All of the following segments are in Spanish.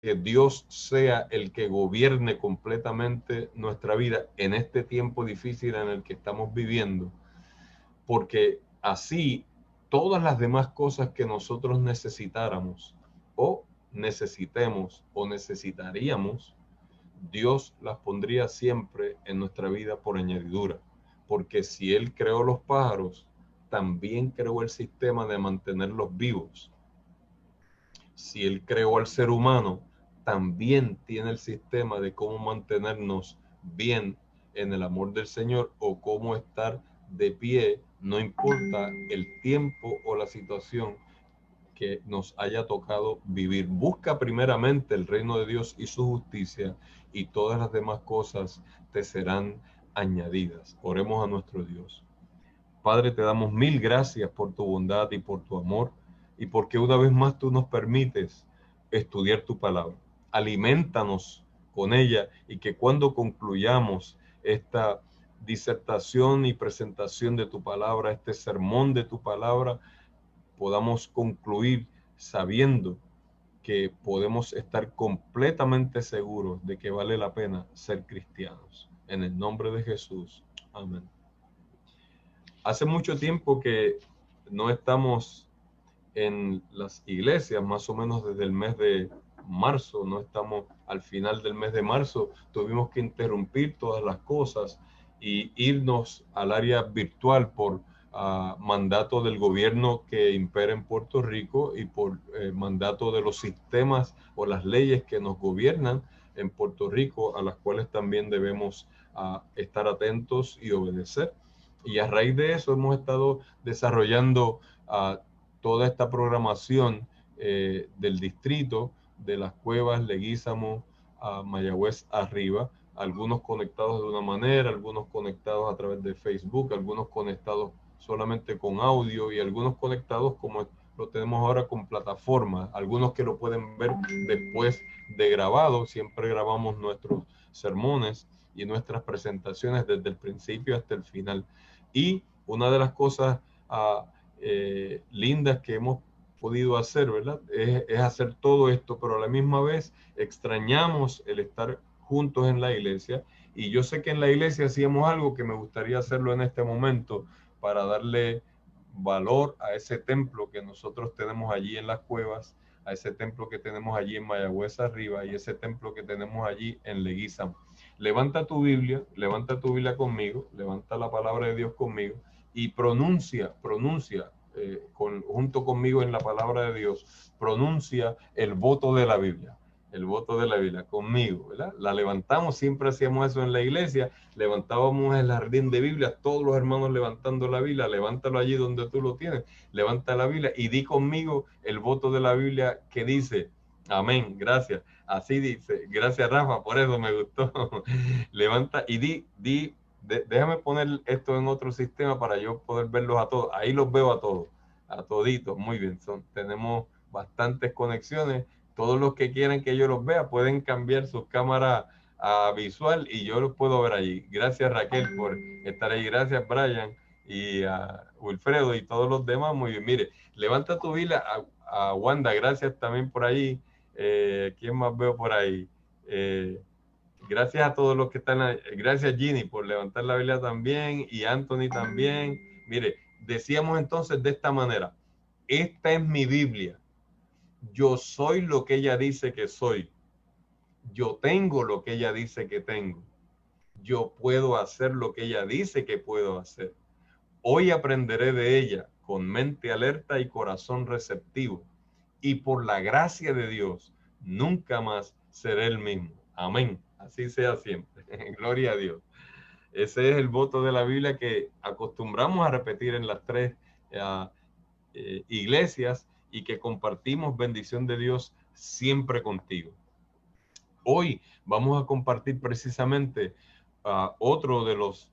que Dios sea el que gobierne completamente nuestra vida en este tiempo difícil en el que estamos viviendo, porque así todas las demás cosas que nosotros necesitáramos o necesitemos o necesitaríamos, Dios las pondría siempre en nuestra vida por añadidura, porque si Él creó los pájaros, también creó el sistema de mantenerlos vivos. Si Él creó al ser humano, también tiene el sistema de cómo mantenernos bien en el amor del Señor o cómo estar de pie, no importa el tiempo o la situación que nos haya tocado vivir. Busca primeramente el reino de Dios y su justicia, y todas las demás cosas te serán añadidas. Oremos a nuestro Dios. Padre, te damos mil gracias por tu bondad y por tu amor, y porque una vez más tú nos permites estudiar tu palabra. Aliméntanos con ella, y que cuando concluyamos esta disertación y presentación de tu palabra, este sermón de tu palabra, podamos concluir sabiendo que podemos estar completamente seguros de que vale la pena ser cristianos. En el nombre de Jesús. Amén. Hace mucho tiempo que no estamos en las iglesias, más o menos desde el mes de marzo, no estamos al final del mes de marzo, tuvimos que interrumpir todas las cosas y irnos al área virtual por mandato del gobierno que impera en Puerto Rico y por mandato de los sistemas o las leyes que nos gobiernan en Puerto Rico, a las cuales también debemos estar atentos y obedecer. Y a raíz de eso hemos estado desarrollando toda esta programación del distrito, de las Cuevas, Leguízamo, Mayagüez arriba, algunos conectados de una manera, algunos conectados a través de Facebook, algunos conectados solamente con audio y algunos conectados como lo tenemos ahora con plataformas, algunos que lo pueden ver después de grabado. Siempre grabamos nuestros sermones y nuestras presentaciones desde el principio hasta el final. Y una de las cosas lindas que hemos podido hacer, ¿verdad? Es hacer todo esto, pero a la misma vez extrañamos el estar juntos en la iglesia. Y yo sé que en la iglesia hacíamos algo que me gustaría hacerlo en este momento para darle valor a ese templo que nosotros tenemos allí en las Cuevas, a ese templo que tenemos allí en Mayagüez arriba y ese templo que tenemos allí en Leguízamo. Levanta tu Biblia conmigo, levanta la palabra de Dios conmigo y pronuncia junto conmigo en la palabra de Dios, pronuncia el voto de la Biblia. El voto de la Biblia conmigo, ¿verdad? La levantamos, siempre hacíamos eso en la iglesia, levantábamos el jardín de Biblia, todos los hermanos levantando la Biblia. Levántalo allí donde tú lo tienes, levanta la Biblia y di conmigo el voto de la Biblia que dice, amén, gracias, así dice, gracias Rafa, por eso me gustó. Levanta y déjame poner esto en otro sistema para yo poder verlos a todos. Ahí los veo a todos, a toditos. Muy bien, tenemos bastantes conexiones. Todos los que quieran que yo los vea pueden cambiar su cámara a visual y yo los puedo ver allí. Gracias Raquel por estar ahí. Gracias Brian y a Wilfredo y todos los demás. Muy bien, mire, levanta tu vila a Wanda. Gracias también por ahí. ¿Quién más veo por ahí? Gracias a todos los que están ahí. Gracias Ginny por levantar la Biblia también y Anthony también. Mire, decíamos entonces de esta manera, esta es mi Biblia. Yo soy lo que ella dice que soy. Yo tengo lo que ella dice que tengo. Yo puedo hacer lo que ella dice que puedo hacer. Hoy aprenderé de ella con mente alerta y corazón receptivo. Y por la gracia de Dios, nunca más seré el mismo. Amén. Así sea siempre. Gloria a Dios. Ese es el voto de la Biblia que acostumbramos a repetir en las tres iglesias y que compartimos bendición de Dios siempre contigo. Hoy vamos a compartir precisamente otro de los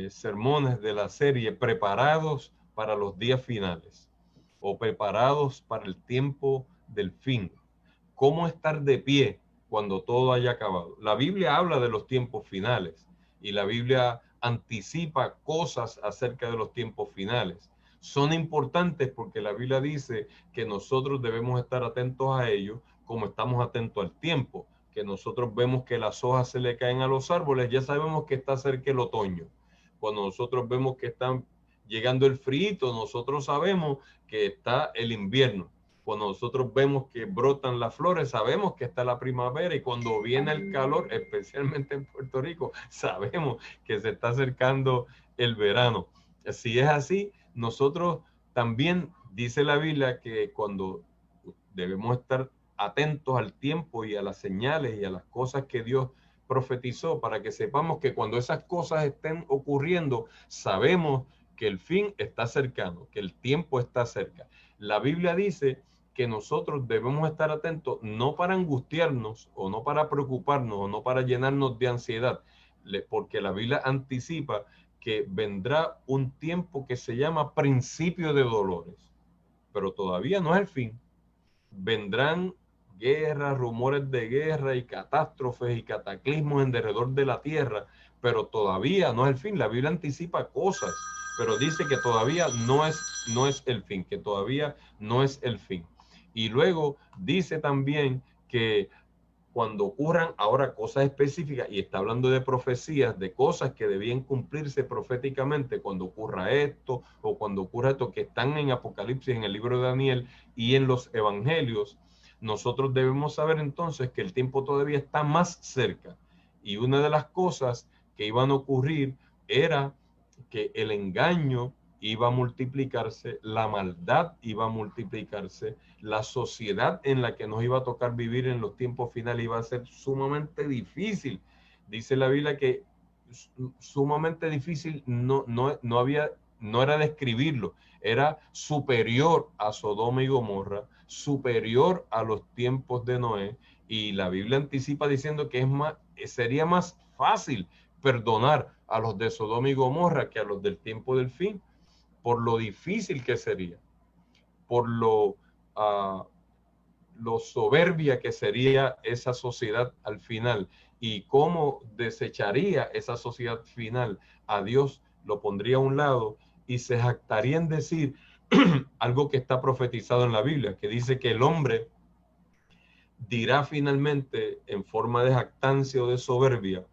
sermones de la serie Preparados para los días finales o Preparados para el tiempo del fin. ¿Cómo estar de pie cuando todo haya acabado? La Biblia habla de los tiempos finales y la Biblia anticipa cosas acerca de los tiempos finales. Son importantes porque la Biblia dice que nosotros debemos estar atentos a ellos como estamos atentos al tiempo, que nosotros vemos que las hojas se le caen a los árboles, ya sabemos que está cerca el otoño. Cuando nosotros vemos que están llegando el frío, nosotros sabemos que está el invierno. Cuando nosotros vemos que brotan las flores, sabemos que está la primavera, y cuando viene el calor, especialmente en Puerto Rico, sabemos que se está acercando el verano. Si es así, nosotros también dice la Biblia que cuando debemos estar atentos al tiempo y a las señales y a las cosas que Dios profetizó, para que sepamos que cuando esas cosas estén ocurriendo, sabemos que el fin está cercano, que el tiempo está cerca. La Biblia dice que nosotros debemos estar atentos, no para angustiarnos o no para preocuparnos o no para llenarnos de ansiedad, porque la Biblia anticipa que vendrá un tiempo que se llama principio de dolores, pero todavía no es el fin. Vendrán guerras, rumores de guerra y catástrofes y cataclismos en derredor de la tierra, pero todavía no es el fin. La Biblia anticipa cosas, pero dice que todavía no es el fin, que todavía no es el fin. Y luego dice también que cuando ocurran ahora cosas específicas, y está hablando de profecías, de cosas que debían cumplirse proféticamente cuando ocurra esto o cuando ocurra esto, que están en Apocalipsis, en el libro de Daniel y en los evangelios, nosotros debemos saber entonces que el tiempo todavía está más cerca. Y una de las cosas que iban a ocurrir era que el engaño iba a multiplicarse, la maldad iba a multiplicarse, la sociedad en la que nos iba a tocar vivir en los tiempos finales iba a ser sumamente difícil. Dice la Biblia que sumamente difícil no era describirlo, era superior a Sodoma y Gomorra, superior a los tiempos de Noé, y la Biblia anticipa diciendo que sería más fácil perdonar a los de Sodoma y Gomorra que a los del tiempo del fin, por lo difícil que sería, por lo soberbia que sería esa sociedad al final, y cómo desecharía esa sociedad final a Dios, lo pondría a un lado y se jactaría en decir algo que está profetizado en la Biblia, que dice que el hombre dirá finalmente en forma de jactancia o de soberbia,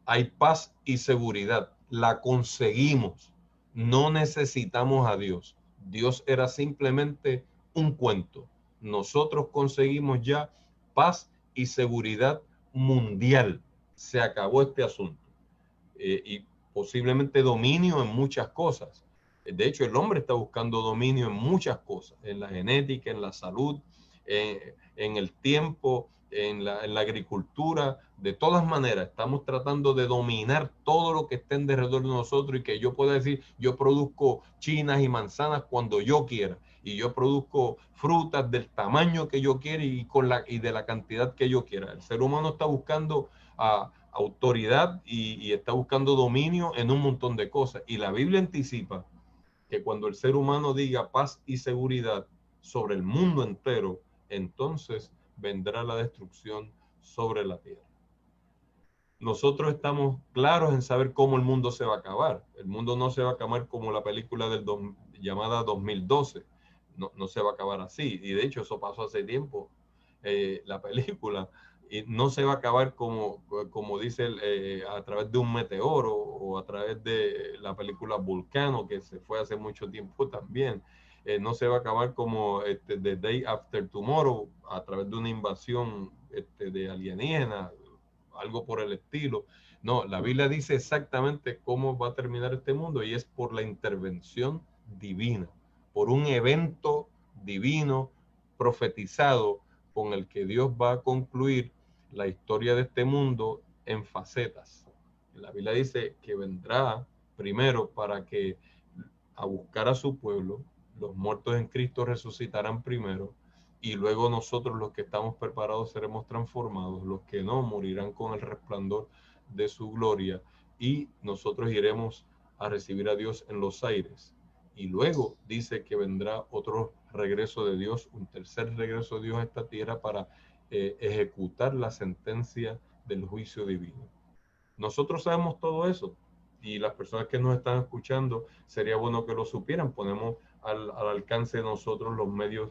hay paz y seguridad, la conseguimos, no necesitamos a Dios. Dios era simplemente un cuento. Nosotros conseguimos ya paz y seguridad mundial. Se acabó este asunto. Y posiblemente dominio en muchas cosas. De hecho, el hombre está buscando dominio en muchas cosas, en la genética, en la salud, en el tiempo, en la agricultura. De todas maneras, estamos tratando de dominar todo lo que esté en derredor de nosotros, y que yo pueda decir, yo produzco chinas y manzanas cuando yo quiera, y yo produzco frutas del tamaño que yo quiera y de la cantidad que yo quiera. El ser humano está buscando autoridad y está buscando dominio en un montón de cosas. Y la Biblia anticipa que cuando el ser humano diga paz y seguridad sobre el mundo entero, entonces vendrá la destrucción sobre la tierra. Nosotros estamos claros en saber cómo el mundo se va a acabar. El mundo no se va a acabar como la película llamada 2012. No se va a acabar así. Y de hecho eso pasó hace tiempo. La película, y no se va a acabar como dice a través de un meteoro o a través de la película Vulcano, que se fue hace mucho tiempo también. No se va a acabar como The Day After Tomorrow, a través de una invasión de alienígenas, algo por el estilo. No, la Biblia dice exactamente cómo va a terminar este mundo, y es por la intervención divina, por un evento divino profetizado con el que Dios va a concluir la historia de este mundo en facetas. La Biblia dice que vendrá primero para que a buscar a su pueblo, los muertos en Cristo resucitarán primero, y luego nosotros los que estamos preparados seremos transformados, los que no morirán con el resplandor de su gloria, y nosotros iremos a recibir a Dios en los aires. Y luego dice que vendrá otro regreso de Dios, un tercer regreso de Dios a esta tierra para ejecutar la sentencia del juicio divino. Nosotros sabemos todo eso, y las personas que nos están escuchando sería bueno que lo supieran. Ponemos al alcance de nosotros los medios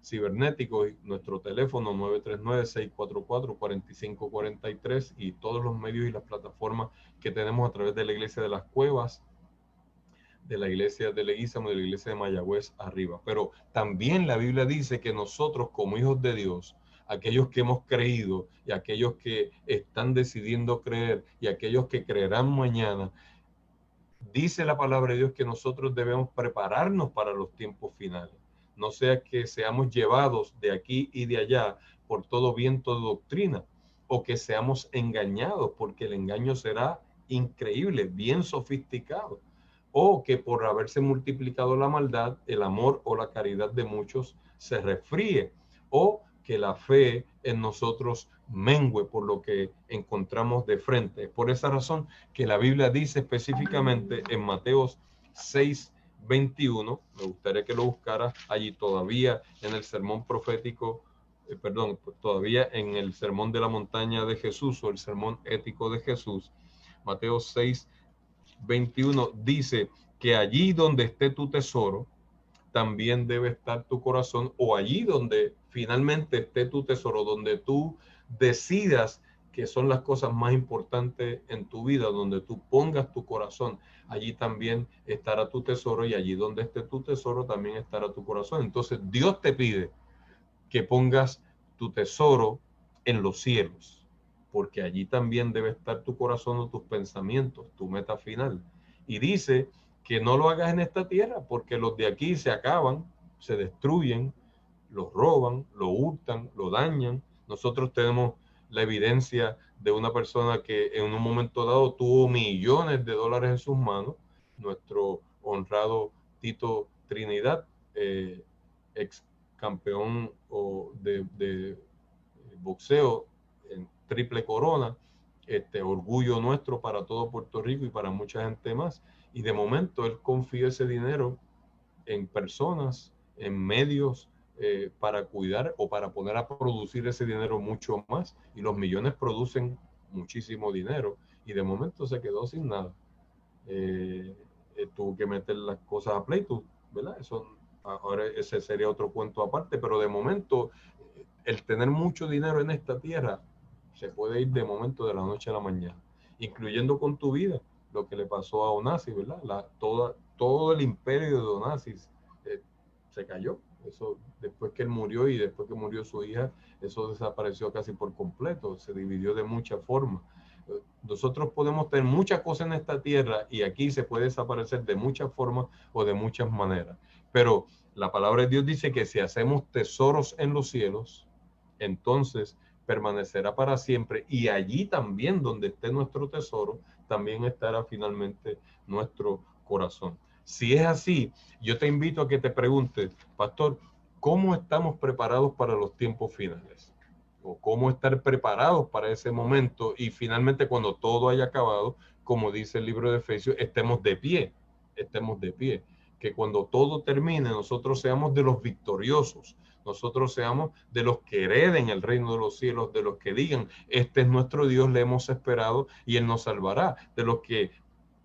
cibernéticos. Nuestro teléfono 939-644-4543 y todos los medios y las plataformas que tenemos a través de la Iglesia de las Cuevas, de la Iglesia de Leguízamo, de la Iglesia de Mayagüez arriba. Pero también la Biblia dice que nosotros como hijos de Dios, aquellos que hemos creído y aquellos que están decidiendo creer y aquellos que creerán mañana, dice la palabra de Dios que nosotros debemos prepararnos para los tiempos finales. No sea que seamos llevados de aquí y de allá por todo viento de doctrina, o que seamos engañados, porque el engaño será increíble, bien sofisticado, o que por haberse multiplicado la maldad, el amor o la caridad de muchos se resfríe, o que la fe en nosotros mengue por lo que encontramos de frente. Por esa razón que la Biblia dice específicamente en Mateos 6:21, me gustaría que lo buscara allí todavía en el sermón profético, todavía en el sermón de la montaña de Jesús o el sermón ético de Jesús. Mateo 6:21 dice que allí donde esté tu tesoro, también debe estar tu corazón, o allí donde finalmente esté tu tesoro, donde tú decidas que son las cosas más importantes en tu vida, donde tú pongas tu corazón, allí también estará tu tesoro, y allí donde esté tu tesoro también estará tu corazón. Entonces Dios te pide que pongas tu tesoro en los cielos, porque allí también debe estar tu corazón o tus pensamientos, tu meta final. Y dice que no lo hagas en esta tierra, porque los de aquí se acaban, se destruyen, los roban, lo hurtan, lo dañan. Nosotros tenemos la evidencia de una persona que en un momento dado tuvo millones de dólares en sus manos, nuestro honrado Tito Trinidad, ex campeón de boxeo en triple corona, orgullo nuestro para todo Puerto Rico y para mucha gente más. Y de momento él confía ese dinero en personas, en medios, para cuidar o para poner a producir ese dinero mucho más. Y los millones producen muchísimo dinero y de momento se quedó sin nada. Tuvo que meter las cosas a pleito, ¿verdad? Eso, ahora ese sería otro cuento aparte, pero de momento el tener mucho dinero en esta tierra se puede ir de momento de la noche a la mañana, incluyendo con tu vida, lo que le pasó a Onassis, ¿verdad? Todo el imperio de Onassis se cayó. Eso, después que él murió y después que murió su hija, eso desapareció casi por completo, se dividió de muchas formas. Nosotros podemos tener muchas cosas en esta tierra y aquí se puede desaparecer de muchas formas o de muchas maneras. Pero la palabra de Dios dice que si hacemos tesoros en los cielos, entonces permanecerá para siempre, y allí también donde esté nuestro tesoro, también estará finalmente nuestro corazón. Si es así, yo te invito a que te preguntes, pastor, ¿cómo estamos preparados para los tiempos finales? O cómo estar preparados para ese momento y finalmente cuando todo haya acabado, como dice el libro de Efesios, estemos de pie, que cuando todo termine nosotros seamos de los victoriosos, nosotros seamos de los que hereden el reino de los cielos, de los que digan, este es nuestro Dios, le hemos esperado y Él nos salvará, de los que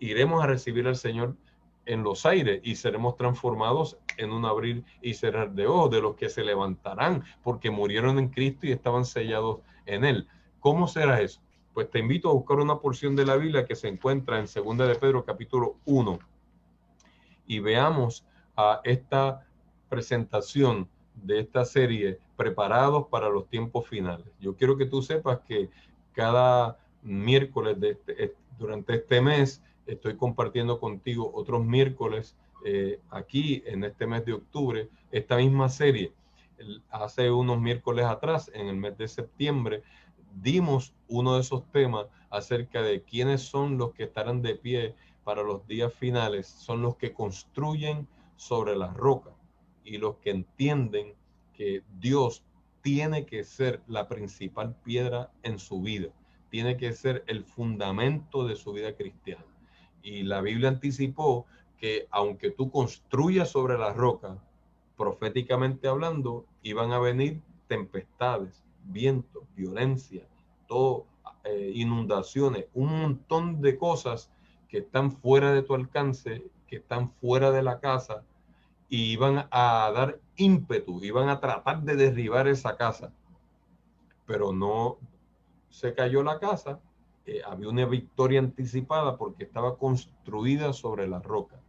iremos a recibir al Señor en los aires y seremos transformados en un abrir y cerrar de ojos, de los que se levantarán porque murieron en Cristo y estaban sellados en Él. ¿Cómo será eso? Pues te invito a buscar una porción de la Biblia que se encuentra en 2 de Pedro capítulo 1 y veamos a esta presentación de esta serie, Preparados para los tiempos finales. Yo quiero que tú sepas que cada miércoles durante este mes estoy compartiendo contigo otros miércoles aquí en este mes de octubre, esta misma serie. Hace unos miércoles atrás, en el mes de septiembre, dimos uno de esos temas acerca de quiénes son los que estarán de pie para los días finales. Son los que construyen sobre la roca y los que entienden que Dios tiene que ser la principal piedra en su vida, tiene que ser el fundamento de su vida cristiana. Y la Biblia anticipó que aunque tú construyas sobre la roca, proféticamente hablando, iban a venir tempestades, vientos, violencia, todo, inundaciones, un montón de cosas que están fuera de tu alcance, que están fuera de la casa y iban a dar ímpetu, iban a tratar de derribar esa casa, pero no se cayó la casa. Había una victoria anticipada porque estaba construida sobre la roca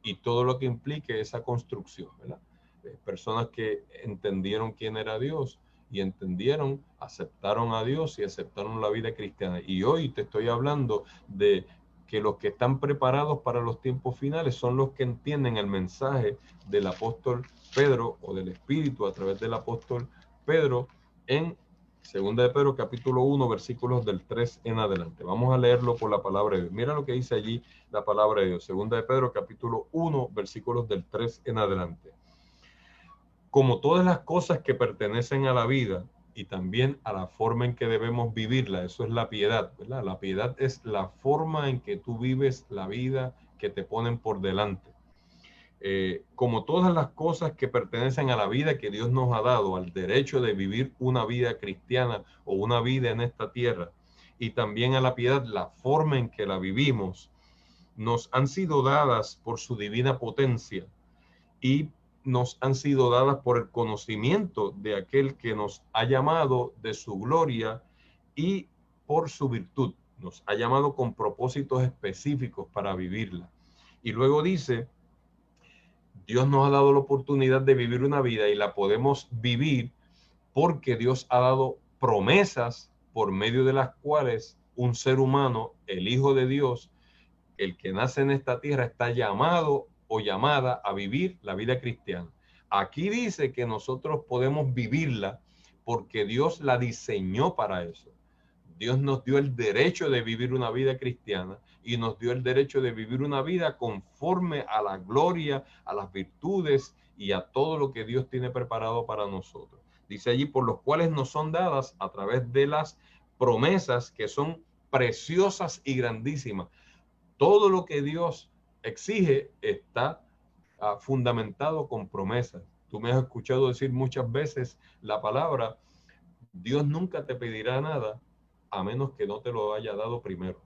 y todo lo que implique esa construcción, ¿verdad? Personas que entendieron quién era Dios y entendieron, aceptaron a Dios y aceptaron la vida cristiana. Y hoy te estoy hablando de que los que están preparados para los tiempos finales son los que entienden el mensaje del apóstol Pedro o del Espíritu a través del apóstol Pedro en Segunda de Pedro capítulo 1 versículos del 3 en adelante. Vamos a leerlo por la palabra de Dios. Mira lo que dice allí la palabra de Dios. Segunda de Pedro capítulo 1 versículos del 3 en adelante. Como todas las cosas que pertenecen a la vida y también a la forma en que debemos vivirla, eso es la piedad, ¿verdad? La piedad es la forma en que tú vives la vida que te ponen por delante. Como todas las cosas que pertenecen a la vida que Dios nos ha dado, al derecho de vivir una vida cristiana o una vida en esta tierra, y también a la piedad, la forma en que la vivimos, nos han sido dadas por su divina potencia y nos han sido dadas por el conocimiento de aquel que nos ha llamado de su gloria y por su virtud. Nos ha llamado con propósitos específicos para vivirla. Y luego dice, Dios nos ha dado la oportunidad de vivir una vida y la podemos vivir porque Dios ha dado promesas por medio de las cuales un ser humano, el Hijo de Dios, el que nace en esta tierra, está llamado o llamada a vivir la vida cristiana. Aquí dice que nosotros podemos vivirla porque Dios la diseñó para eso. Dios nos dio el derecho de vivir una vida cristiana y nos dio el derecho de vivir una vida conforme a la gloria, a las virtudes y a todo lo que Dios tiene preparado para nosotros. Dice allí, por los cuales nos son dadas a través de las promesas que son preciosas y grandísimas. Todo lo que Dios exige está fundamentado con promesas. Tú me has escuchado decir muchas veces la palabra, Dios nunca te pedirá nada a menos que no te lo haya dado primero.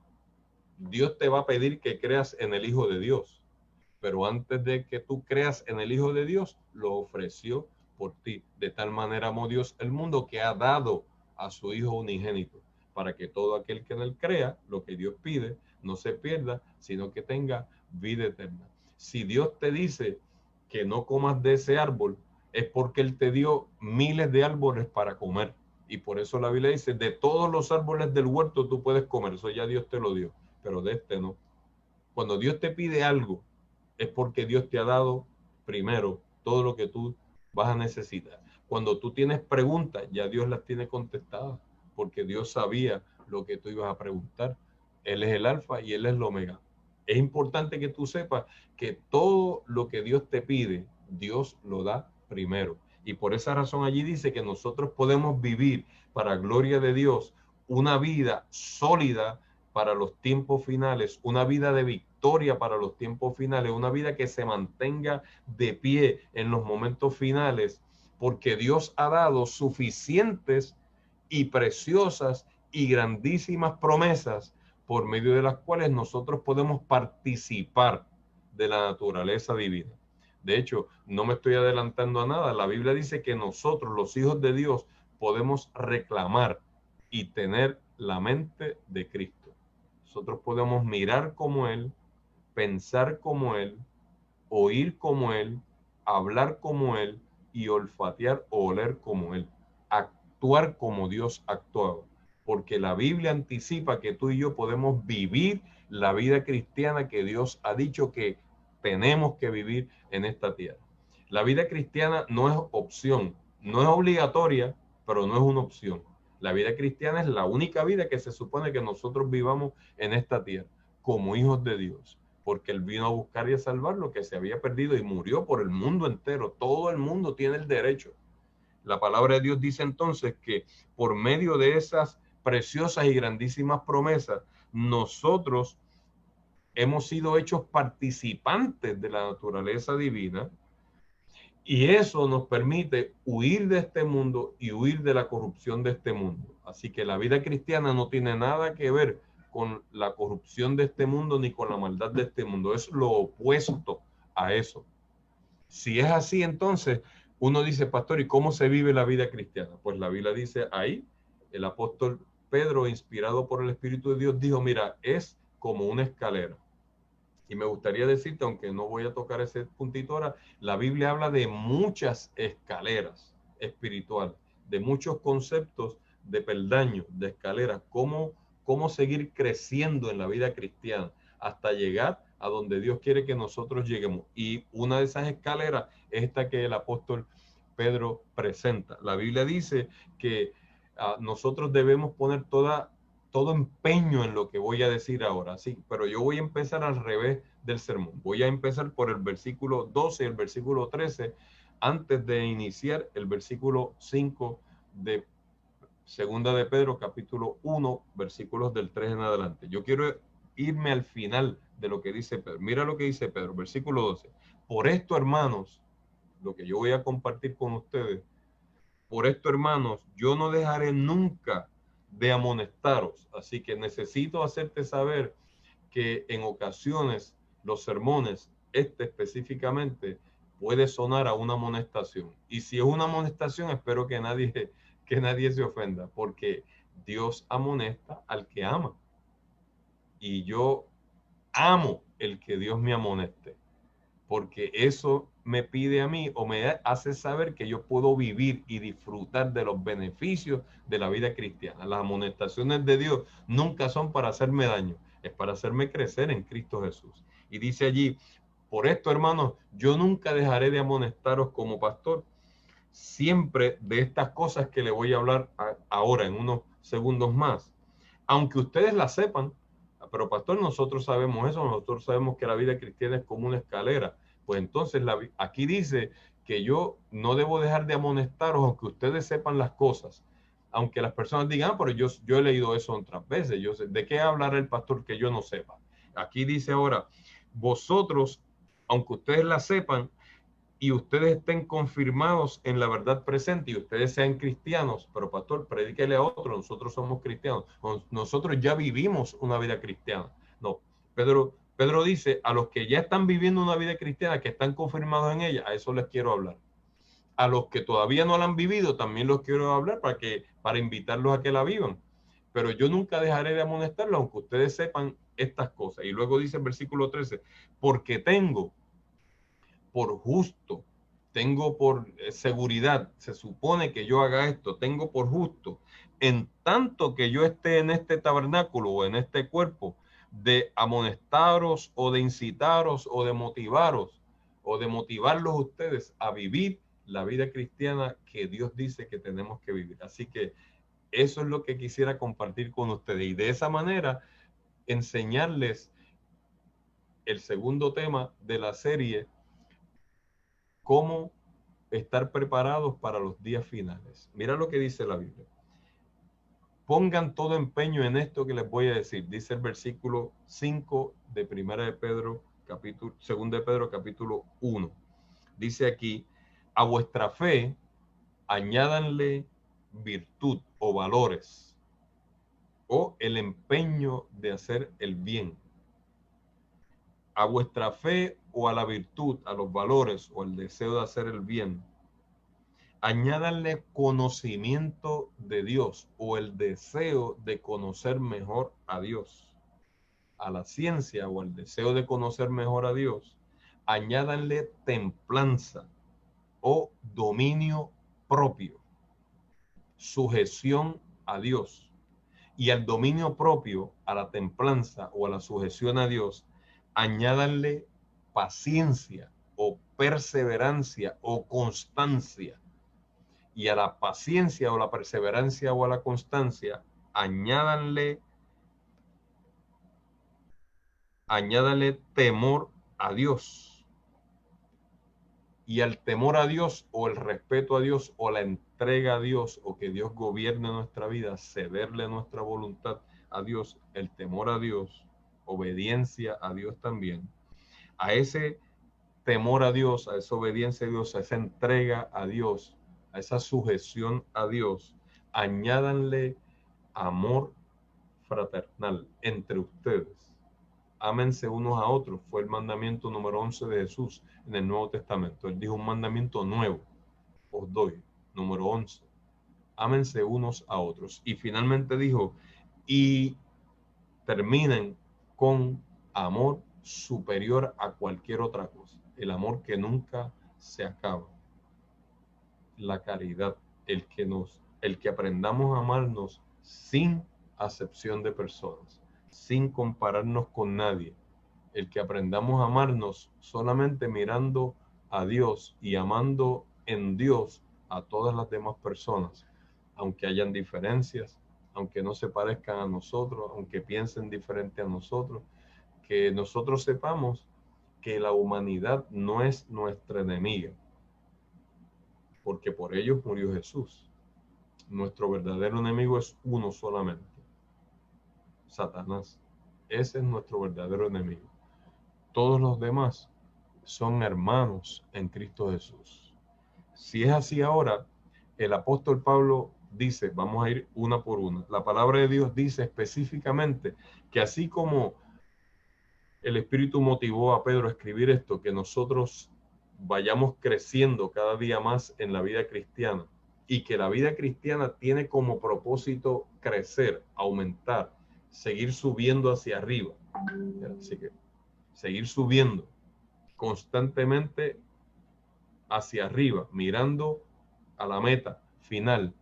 Dios te va a pedir que creas en el Hijo de Dios, pero antes de que tú creas en el Hijo de Dios, lo ofreció por ti. De tal manera amó Dios el mundo que ha dado a su Hijo unigénito, para que todo aquel que en él crea, lo que Dios pide, no se pierda, sino que tenga vida eterna. Si Dios te dice que no comas de ese árbol, es porque Él te dio miles de árboles para comer. Y por eso la Biblia dice, de todos los árboles del huerto tú puedes comer, eso ya Dios te lo dio, pero de este no. Cuando Dios te pide algo, es porque Dios te ha dado primero todo lo que tú vas a necesitar. Cuando tú tienes preguntas, ya Dios las tiene contestadas, porque Dios sabía lo que tú ibas a preguntar. Él es el alfa y Él es el omega. Es importante que tú sepas que todo lo que Dios te pide, Dios lo da primero. Y por esa razón allí dice que nosotros podemos vivir para gloria de Dios una vida sólida para los tiempos finales, una vida de victoria para los tiempos finales, una vida que se mantenga de pie en los momentos finales, porque Dios ha dado suficientes y preciosas y grandísimas promesas por medio de las cuales nosotros podemos participar de la naturaleza divina. De hecho, no me estoy adelantando a nada. La Biblia dice que nosotros, los hijos de Dios, podemos reclamar y tener la mente de Cristo. Nosotros podemos mirar como Él, pensar como Él, oír como Él, hablar como Él y olfatear o oler como Él. Actuar como Dios actuaba. Porque la Biblia anticipa que tú y yo podemos vivir la vida cristiana que Dios ha dicho que tenemos que vivir en esta tierra. La vida cristiana no es opción, no es obligatoria, pero no es una opción. La vida cristiana es la única vida que se supone que nosotros vivamos en esta tierra, como hijos de Dios, porque Él vino a buscar y a salvar lo que se había perdido y murió por el mundo entero. Todo el mundo tiene el derecho. La palabra de Dios dice entonces que por medio de esas preciosas y grandísimas promesas, nosotros hemos sido hechos participantes de la naturaleza divina. Y eso nos permite huir de este mundo y huir de la corrupción de este mundo. Así que la vida cristiana no tiene nada que ver con la corrupción de este mundo ni con la maldad de este mundo. Es lo opuesto a eso. Si es así, entonces uno dice, pastor, ¿y cómo se vive la vida cristiana? Pues la Biblia dice ahí, el apóstol Pedro, inspirado por el Espíritu de Dios, dijo, mira, es como una escalera. Y me gustaría decirte, aunque no voy a tocar ese puntito ahora, la Biblia habla de muchas escaleras espirituales, de muchos conceptos de peldaños, de escaleras, cómo seguir creciendo en la vida cristiana hasta llegar a donde Dios quiere que nosotros lleguemos. Y una de esas escaleras es esta que el apóstol Pedro presenta. La Biblia dice que nosotros debemos poner todo empeño en lo que voy a decir ahora, sí, pero yo voy a empezar al revés del sermón. Voy a empezar por el versículo 12 y el versículo 13, antes de iniciar el versículo 5 de Segunda de Pedro, capítulo 1, versículos del 3 en adelante. Yo quiero irme al final de lo que dice Pedro. Mira lo que dice Pedro, versículo 12. Por esto, hermanos, lo que yo voy a compartir con ustedes, por esto, hermanos, yo no dejaré nunca de amonestaros. Así que necesito hacerte saber que en ocasiones los sermones, este específicamente, puede sonar a una amonestación. Y si es una amonestación, espero que nadie se ofenda, porque Dios amonesta al que ama. Y yo amo el que Dios me amoneste, porque eso me pide a mí o me hace saber que yo puedo vivir y disfrutar de los beneficios de la vida cristiana. Las amonestaciones de Dios nunca son para hacerme daño, es para hacerme crecer en Cristo Jesús. Y dice allí, por esto, hermanos, yo nunca dejaré de amonestaros como pastor, siempre de estas cosas que le voy a hablar ahora en unos segundos más, aunque ustedes la sepan. Pero pastor, nosotros sabemos eso, nosotros sabemos que la vida cristiana es como una escalera. Pues entonces aquí dice que yo no debo dejar de amonestaros, aunque ustedes sepan las cosas, aunque las personas digan, pero yo he leído eso otras veces, yo sé, ¿de qué hablará el pastor que yo no sepa? Aquí dice ahora, vosotros, aunque ustedes la sepan, y ustedes estén confirmados en la verdad presente y ustedes sean cristianos, pero pastor, predíquele a otro, nosotros somos cristianos, nosotros ya vivimos una vida cristiana. No, Pedro dice, a los que ya están viviendo una vida cristiana, que están confirmados en ella, a eso les quiero hablar. A los que todavía no la han vivido, también los quiero hablar para invitarlos a que la vivan. Pero yo nunca dejaré de amonestarlos, aunque ustedes sepan estas cosas. Y luego dice el versículo 13, porque tengo por justo, tengo por seguridad, se supone que yo haga esto, tengo por justo, en tanto que yo esté en este tabernáculo o en este cuerpo, de amonestaros o de incitaros o de motivarlos ustedes a vivir la vida cristiana que Dios dice que tenemos que vivir. Así que eso es lo que quisiera compartir con ustedes y de esa manera enseñarles el segundo tema de la serie, cómo estar preparados para los días finales. Mira lo que dice la Biblia. Pongan todo empeño en esto que les voy a decir. Dice el versículo 5 de Primera de Pedro, Segunda de Pedro, capítulo 1. Dice aquí, a vuestra fe añádanle virtud o valores o el empeño de hacer el bien. A vuestra fe o a la virtud, a los valores o el deseo de hacer el bien, añádanle conocimiento de Dios o el deseo de conocer mejor a Dios. A la ciencia o el deseo de conocer mejor a Dios, añádanle templanza o dominio propio, sujeción a Dios. Y al dominio propio, a la templanza o a la sujeción a Dios, añádanle paciencia o perseverancia o constancia. Y a la paciencia o la perseverancia o a la constancia, añádanle temor a Dios. Y al temor a Dios o el respeto a Dios o la entrega a Dios o que Dios gobierne nuestra vida, cederle nuestra voluntad a Dios, el temor a Dios, obediencia a Dios también. A ese temor a Dios, a esa obediencia a Dios, a esa entrega a Dios, a esa sujeción a Dios, añádanle amor fraternal entre ustedes. ámense unos a otros. Fue el mandamiento número 11 de Jesús en el Nuevo Testamento. Él dijo un mandamiento nuevo, os doy, número 11. Ámense unos a otros. Y finalmente dijo, y terminen con amor superior a cualquier otra cosa. El amor que nunca se acaba. La caridad, el que aprendamos a amarnos sin acepción de personas, sin compararnos con nadie, el que aprendamos a amarnos solamente mirando a Dios y amando en Dios a todas las demás personas, aunque hayan diferencias, aunque no se parezcan a nosotros, aunque piensen diferente a nosotros, que nosotros sepamos que la humanidad no es nuestra enemiga, porque por ellos murió Jesús. Nuestro verdadero enemigo es uno solamente, Satanás. Ese es nuestro verdadero enemigo. Todos los demás son hermanos en Cristo Jesús. Si es así ahora, el apóstol Pablo dice, vamos a ir una por una. La palabra de Dios dice específicamente que así como el Espíritu motivó a Pedro a escribir esto, que nosotros vayamos creciendo cada día más en la vida cristiana y que la vida cristiana tiene como propósito crecer, aumentar, seguir subiendo hacia arriba. Así que seguir subiendo constantemente hacia arriba, mirando a la meta final.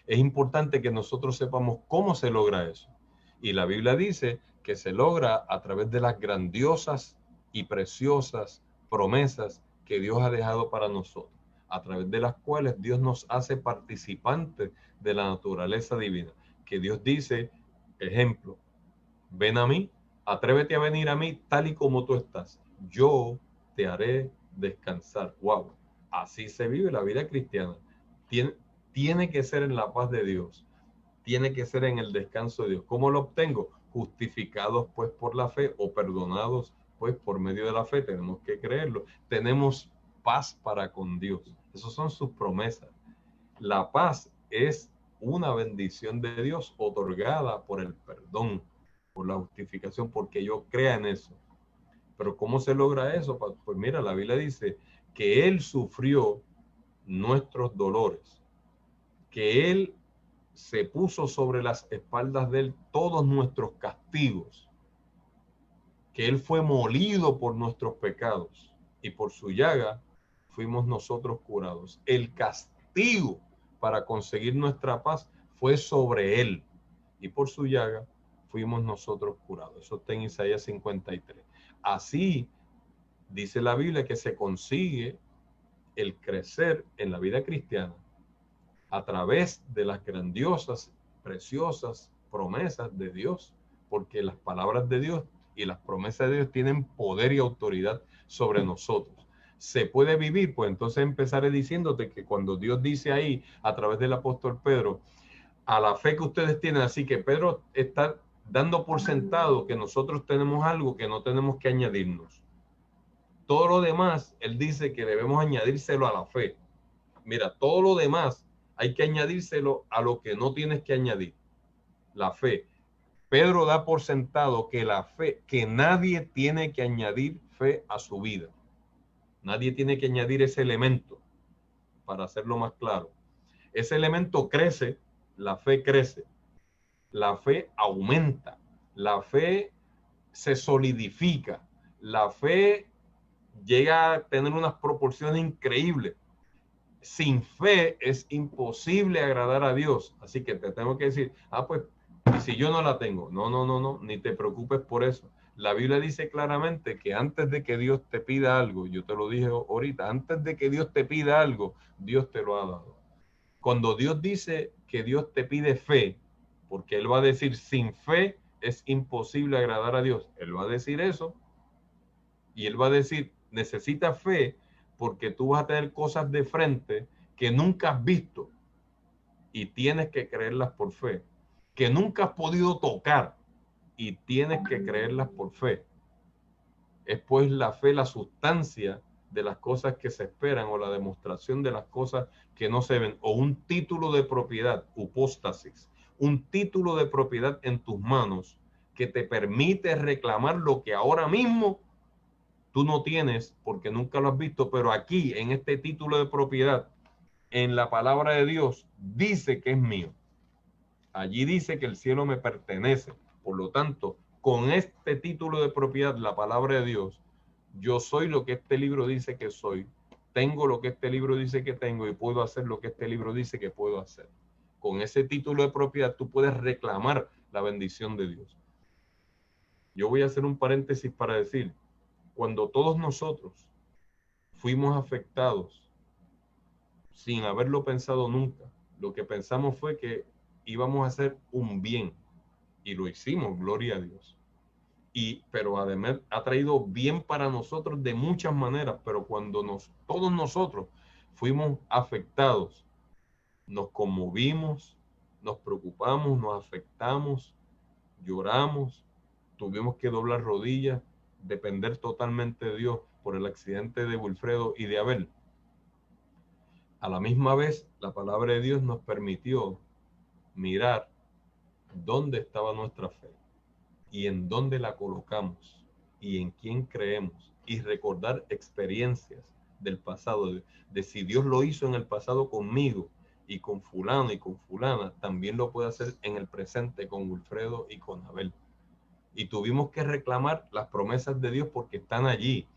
Es importante que nosotros sepamos cómo se logra eso. Y la Biblia dice que se logra a través de las grandiosas y preciosas promesas que Dios ha dejado para nosotros, a través de las cuales Dios nos hace participantes de la naturaleza divina. Que Dios dice, ejemplo, ven a mí, atrévete a venir a mí tal y como tú estás. Yo te haré descansar. Wow, así se vive la vida cristiana. Tiene que ser en la paz de Dios. Tiene que ser en el descanso de Dios. ¿Cómo lo obtengo? Justificados pues por la fe o perdonados pues por medio de la fe. Tenemos que creerlo. Tenemos paz para con Dios. Esas son sus promesas. La paz es una bendición de Dios otorgada por el perdón, por la justificación, porque yo crea en eso. Pero ¿cómo se logra eso? Pues mira, la Biblia dice que Él sufrió nuestros dolores, que Él se puso sobre las espaldas de Él todos nuestros castigos, que Él fue molido por nuestros pecados y por su llaga fuimos nosotros curados. El castigo para conseguir nuestra paz fue sobre Él y por su llaga fuimos nosotros curados. Eso está en Isaías 53. Así dice la Biblia que se consigue el crecer en la vida cristiana a través de las grandiosas, preciosas promesas de Dios, porque las palabras de Dios y las promesas de Dios tienen poder y autoridad sobre nosotros. ¿Se puede vivir? Pues entonces empezaré diciéndote que cuando Dios dice ahí, a través del apóstol Pedro, a la fe que ustedes tienen, así que Pedro está dando por sentado que nosotros tenemos algo que no tenemos que añadirnos. Todo lo demás, él dice que debemos añadírselo a la fe. Mira, todo lo demás hay que añadírselo a lo que no tienes que añadir, la fe. Pedro da por sentado que la fe, que nadie tiene que añadir fe a su vida. Nadie tiene que añadir ese elemento, para hacerlo más claro. Ese elemento crece, la fe crece, la fe aumenta, la fe se solidifica, la fe llega a tener unas proporciones increíbles. Sin fe es imposible agradar a Dios. Así que te tengo que decir, pues si yo no la tengo, no, ni te preocupes por eso. La Biblia dice claramente que antes de que Dios te pida algo, yo te lo dije ahorita, antes de que Dios te pida algo, Dios te lo ha dado. Cuando Dios dice que Dios te pide fe, porque Él va a decir, sin fe es imposible agradar a Dios. Él va a decir eso y Él va a decir, necesitas fe porque tú vas a tener cosas de frente que nunca has visto y tienes que creerlas por fe, que nunca has podido tocar y tienes que creerlas por fe. Es pues la fe la sustancia de las cosas que se esperan o la demostración de las cosas que no se ven, o un título de propiedad, hipóstasis, un título de propiedad en tus manos que te permite reclamar lo que ahora mismo tú no tienes porque nunca lo has visto, pero aquí en este título de propiedad, en la palabra de Dios, dice que es mío. Allí dice que el cielo me pertenece. Por lo tanto, con este título de propiedad, la palabra de Dios, yo soy lo que este libro dice que soy, tengo lo que este libro dice que tengo y puedo hacer lo que este libro dice que puedo hacer. Con ese título de propiedad tú puedes reclamar la bendición de Dios. Yo voy a hacer un paréntesis para decir, cuando todos nosotros fuimos afectados sin haberlo pensado nunca, lo que pensamos fue que íbamos a hacer un bien y lo hicimos, gloria a Dios. Pero además ha traído bien para nosotros de muchas maneras, pero cuando todos nosotros fuimos afectados, nos conmovimos, nos preocupamos, nos afectamos, lloramos, tuvimos que doblar rodillas, depender totalmente de Dios por el accidente de Wilfredo y de Abel. A la misma vez, la palabra de Dios nos permitió mirar dónde estaba nuestra fe y en dónde la colocamos y en quién creemos y recordar experiencias del pasado, de si Dios lo hizo en el pasado conmigo y con fulano y con fulana, también lo puede hacer en el presente con Wilfredo y con Abel. Y tuvimos que reclamar las promesas de Dios porque están allí,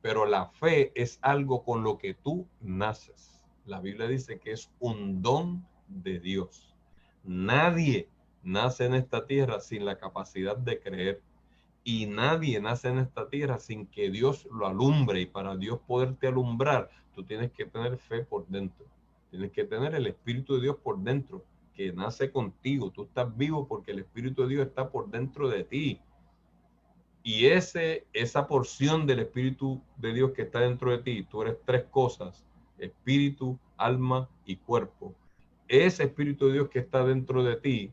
pero la fe es algo con lo que tú naces. La Biblia dice que es un don de Dios. Nadie nace en esta tierra sin la capacidad de creer. Y nadie nace en esta tierra sin que Dios lo alumbre. Y para Dios poderte alumbrar, tú tienes que tener fe por dentro. Tienes que tener el Espíritu de Dios por dentro, que nace contigo. Tú estás vivo porque el Espíritu de Dios está por dentro de ti. Y esa porción del Espíritu de Dios que está dentro de ti, tú eres tres cosas: espíritu, alma y cuerpo. Ese Espíritu de Dios que está dentro de ti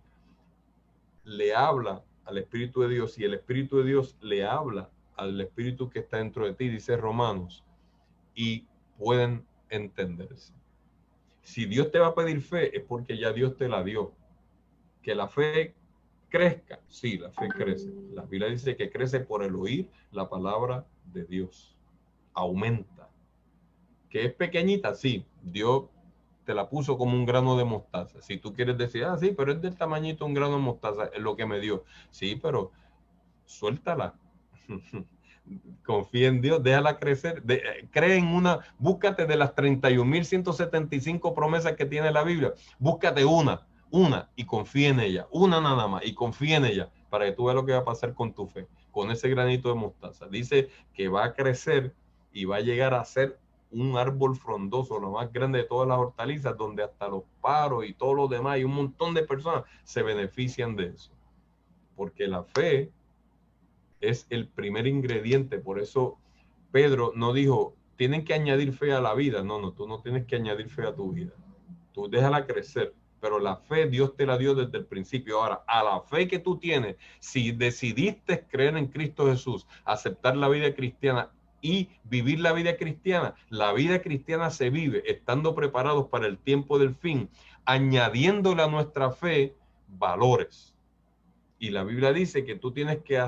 le habla al Espíritu de Dios y el Espíritu de Dios le habla al Espíritu que está dentro de ti, dice Romanos, y pueden entenderse. Si Dios te va a pedir fe, es porque ya Dios te la dio. Que la fe crezca, sí, la fe crece. La Biblia dice que crece por el oír la palabra de Dios. Aumenta. Que es pequeñita, sí. Dios te la puso como un grano de mostaza. Si tú quieres decir, ah, sí, pero es del tamañito un grano de mostaza, es lo que me dio. Sí, pero suéltala. Confía en Dios, déjala crecer. Cree en una, búscate de las 31.175 promesas que tiene la Biblia, búscate una y confía en ella, una nada más, y confía en ella para que tú veas lo que va a pasar con tu fe, con ese granito de mostaza. Dice que va a crecer y va a llegar a ser un árbol frondoso, lo más grande de todas las hortalizas, donde hasta los pájaros y todos los demás y un montón de personas se benefician de eso. Porque la fe es el primer ingrediente. Por eso Pedro no dijo, tienen que añadir fe a la vida. No, tú no tienes que añadir fe a tu vida. Tú déjala crecer. Pero la fe Dios te la dio desde el principio. Ahora, a la fe que tú tienes, si decidiste creer en Cristo Jesús, aceptar la vida cristiana y vivir la vida cristiana se vive estando preparados para el tiempo del fin, añadiéndole a nuestra fe valores. Y la Biblia dice que tú tienes que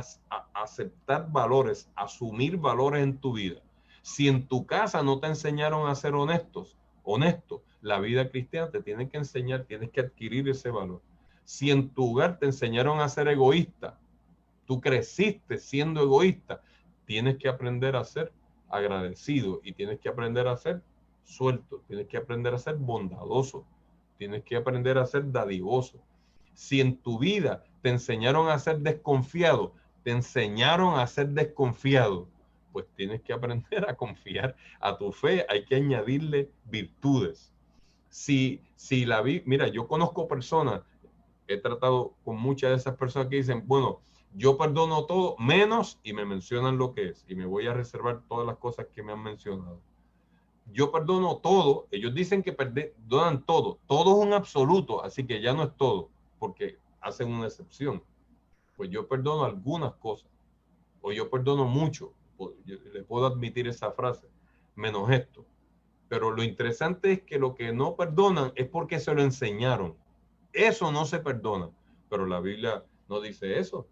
aceptar valores, asumir valores en tu vida. Si en tu casa no te enseñaron a ser honesto, la vida cristiana te tiene que enseñar, tienes que adquirir ese valor. Si en tu hogar te enseñaron a ser egoísta, tú creciste siendo egoísta, tienes que aprender a ser agradecido y tienes que aprender a ser suelto, tienes que aprender a ser bondadoso, tienes que aprender a ser dadivoso. Si en tu vida te enseñaron a ser desconfiado, pues tienes que aprender a confiar. A tu fe hay que añadirle virtudes. Mira, yo conozco personas, he tratado con muchas de esas personas que dicen, bueno, yo perdono todo menos, y me mencionan lo que es, y me voy a reservar todas las cosas que me han mencionado. Yo perdono todo, ellos dicen que perdonan todo, todo es un absoluto, así que ya no es todo, porque hacen una excepción. Pues yo perdono algunas cosas, o yo perdono mucho, yo le puedo admitir esa frase, menos esto. Pero lo interesante es que lo que no perdonan es porque se lo enseñaron. Eso no se perdona, pero la Biblia no dice eso.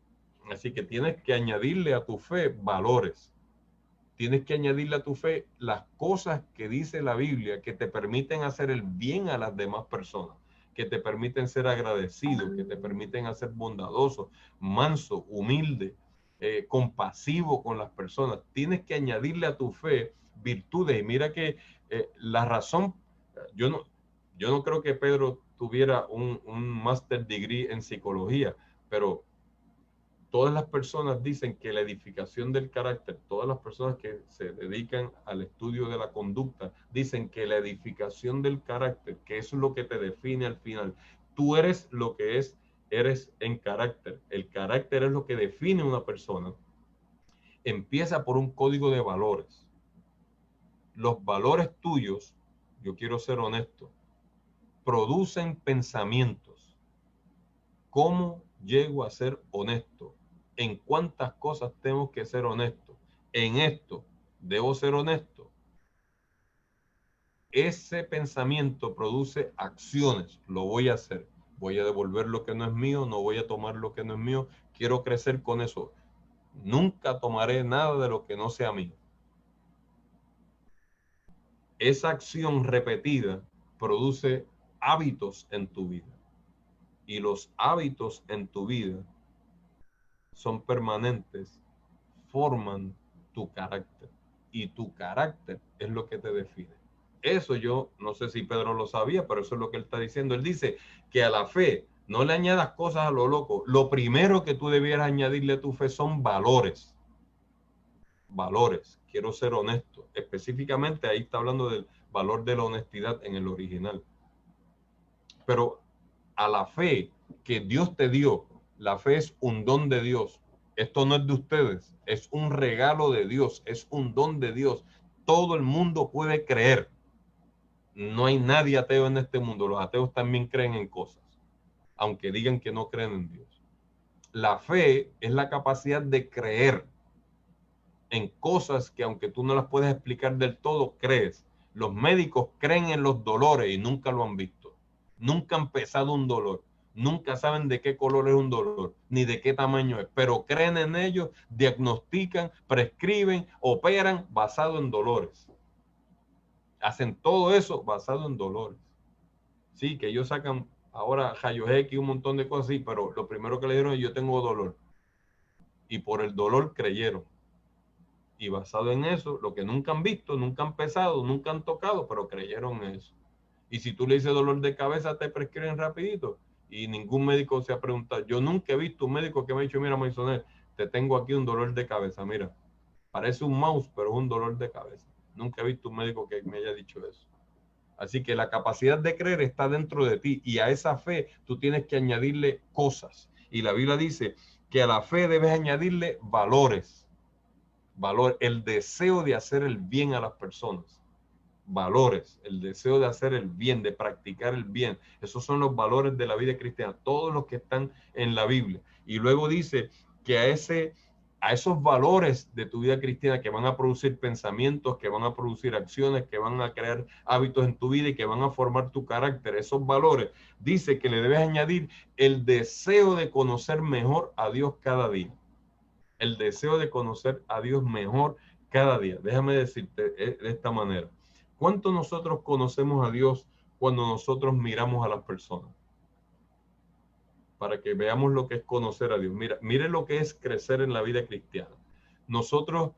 Así que tienes que añadirle a tu fe valores. Tienes que añadirle a tu fe las cosas que dice la Biblia que te permiten hacer el bien a las demás personas, que te permiten ser agradecido, que te permiten ser bondadoso, manso, humilde, compasivo con las personas. Tienes que añadirle a tu fe virtudes. Y mira que la razón, yo no, yo no creo que Pedro tuviera un master degree en psicología, pero todas las personas dicen que la edificación del carácter, todas las personas que se dedican al estudio de la conducta, dicen que la edificación del carácter, que es lo que te define al final, tú eres lo que eres en carácter. El carácter es lo que define una persona. Empieza por un código de valores. Los valores tuyos, yo quiero ser honesto, producen pensamientos. ¿Cómo llego a ser honesto? ¿En cuántas cosas tengo que ser honesto? En esto, ¿debo ser honesto? Ese pensamiento produce acciones. Lo voy a hacer. Voy a devolver lo que no es mío, no voy a tomar lo que no es mío. Quiero crecer con eso. Nunca tomaré nada de lo que no sea mío. Esa acción repetida produce hábitos en tu vida. Y los hábitos en tu vida son permanentes, forman tu carácter. Y tu carácter es lo que te define. Eso yo no sé si Pedro lo sabía, pero eso es lo que él está diciendo. Él dice que a la fe no le añadas cosas a lo loco. Lo primero que tú debieras añadirle a tu fe son valores. Valores. Quiero ser honesto. Específicamente ahí está hablando del valor de la honestidad en el original. Pero a la fe que Dios te dio, la fe es un don de Dios. Esto no es de ustedes, es un regalo de Dios, es un don de Dios. Todo el mundo puede creer. No hay nadie ateo en este mundo. Los ateos también creen en cosas, aunque digan que no creen en Dios. La fe es la capacidad de creer en cosas que aunque tú no las puedes explicar del todo, crees. Los médicos creen en los dolores y nunca lo han visto. Nunca han pesado un dolor. Nunca saben de qué color es un dolor, ni de qué tamaño es, pero creen en ellos, diagnostican, prescriben, operan basado en dolores. Hacen todo eso basado en dolores. Sí, que ellos sacan ahora rayos X y un montón de cosas, sí, pero lo primero que le dieron es yo tengo dolor. Y por el dolor creyeron. Y basado en eso, lo que nunca han visto, nunca han pesado, nunca han tocado, pero creyeron eso. Y si tú le dices dolor de cabeza, te prescriben rapidito. Y ningún médico se ha preguntado. Yo nunca he visto un médico que me ha dicho, mira, Maisonet, te tengo aquí un dolor de cabeza. Mira, parece un mouse, pero es un dolor de cabeza. Nunca he visto un médico que me haya dicho eso. Así que la capacidad de creer está dentro de ti y a esa fe tú tienes que añadirle cosas. Y la Biblia dice que a la fe debes añadirle valores. Valor, el deseo de hacer el bien a las personas. Valores, el deseo de hacer el bien, de practicar el bien. Esos son los valores de la vida cristiana, todos los que están en la Biblia. Y luego dice que a esos valores de tu vida cristiana que van a producir pensamientos, que van a producir acciones, que van a crear hábitos en tu vida y que van a formar tu carácter, esos valores, dice que le debes añadir el deseo de conocer mejor a Dios cada día. El deseo de conocer a Dios mejor cada día. Déjame decirte de esta manera. ¿Cuánto nosotros conocemos a Dios cuando nosotros miramos a las personas? Para que veamos lo que es conocer a Dios. Mire lo que es crecer en la vida cristiana. Nosotros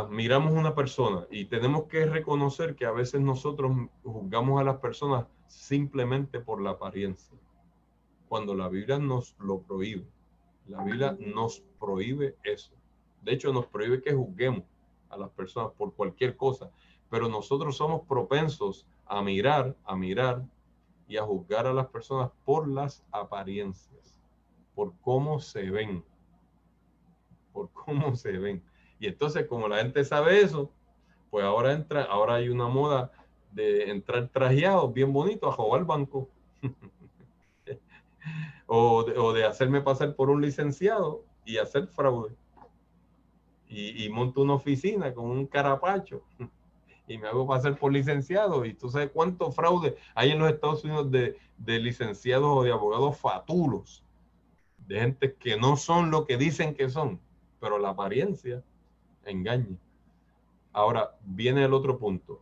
miramos a una persona y tenemos que reconocer que a veces nosotros juzgamos a las personas simplemente por la apariencia, cuando la Biblia nos lo prohíbe. La Biblia nos prohíbe eso. De hecho, nos prohíbe que juzguemos a las personas por cualquier cosa. Pero nosotros somos propensos a mirar y a juzgar a las personas por las apariencias, por cómo se ven, por cómo se ven. Y entonces, como la gente sabe eso, pues ahora hay una moda de entrar trajeados bien bonitos a robar banco. O de hacerme pasar por un licenciado y hacer fraude. Y monto una oficina con un carapacho y me hago pasar por licenciado. Y tú sabes cuánto fraude hay en los Estados Unidos de licenciados o de abogados fatulos, de gente que no son lo que dicen que son, pero la apariencia engaña. Ahora viene el otro punto.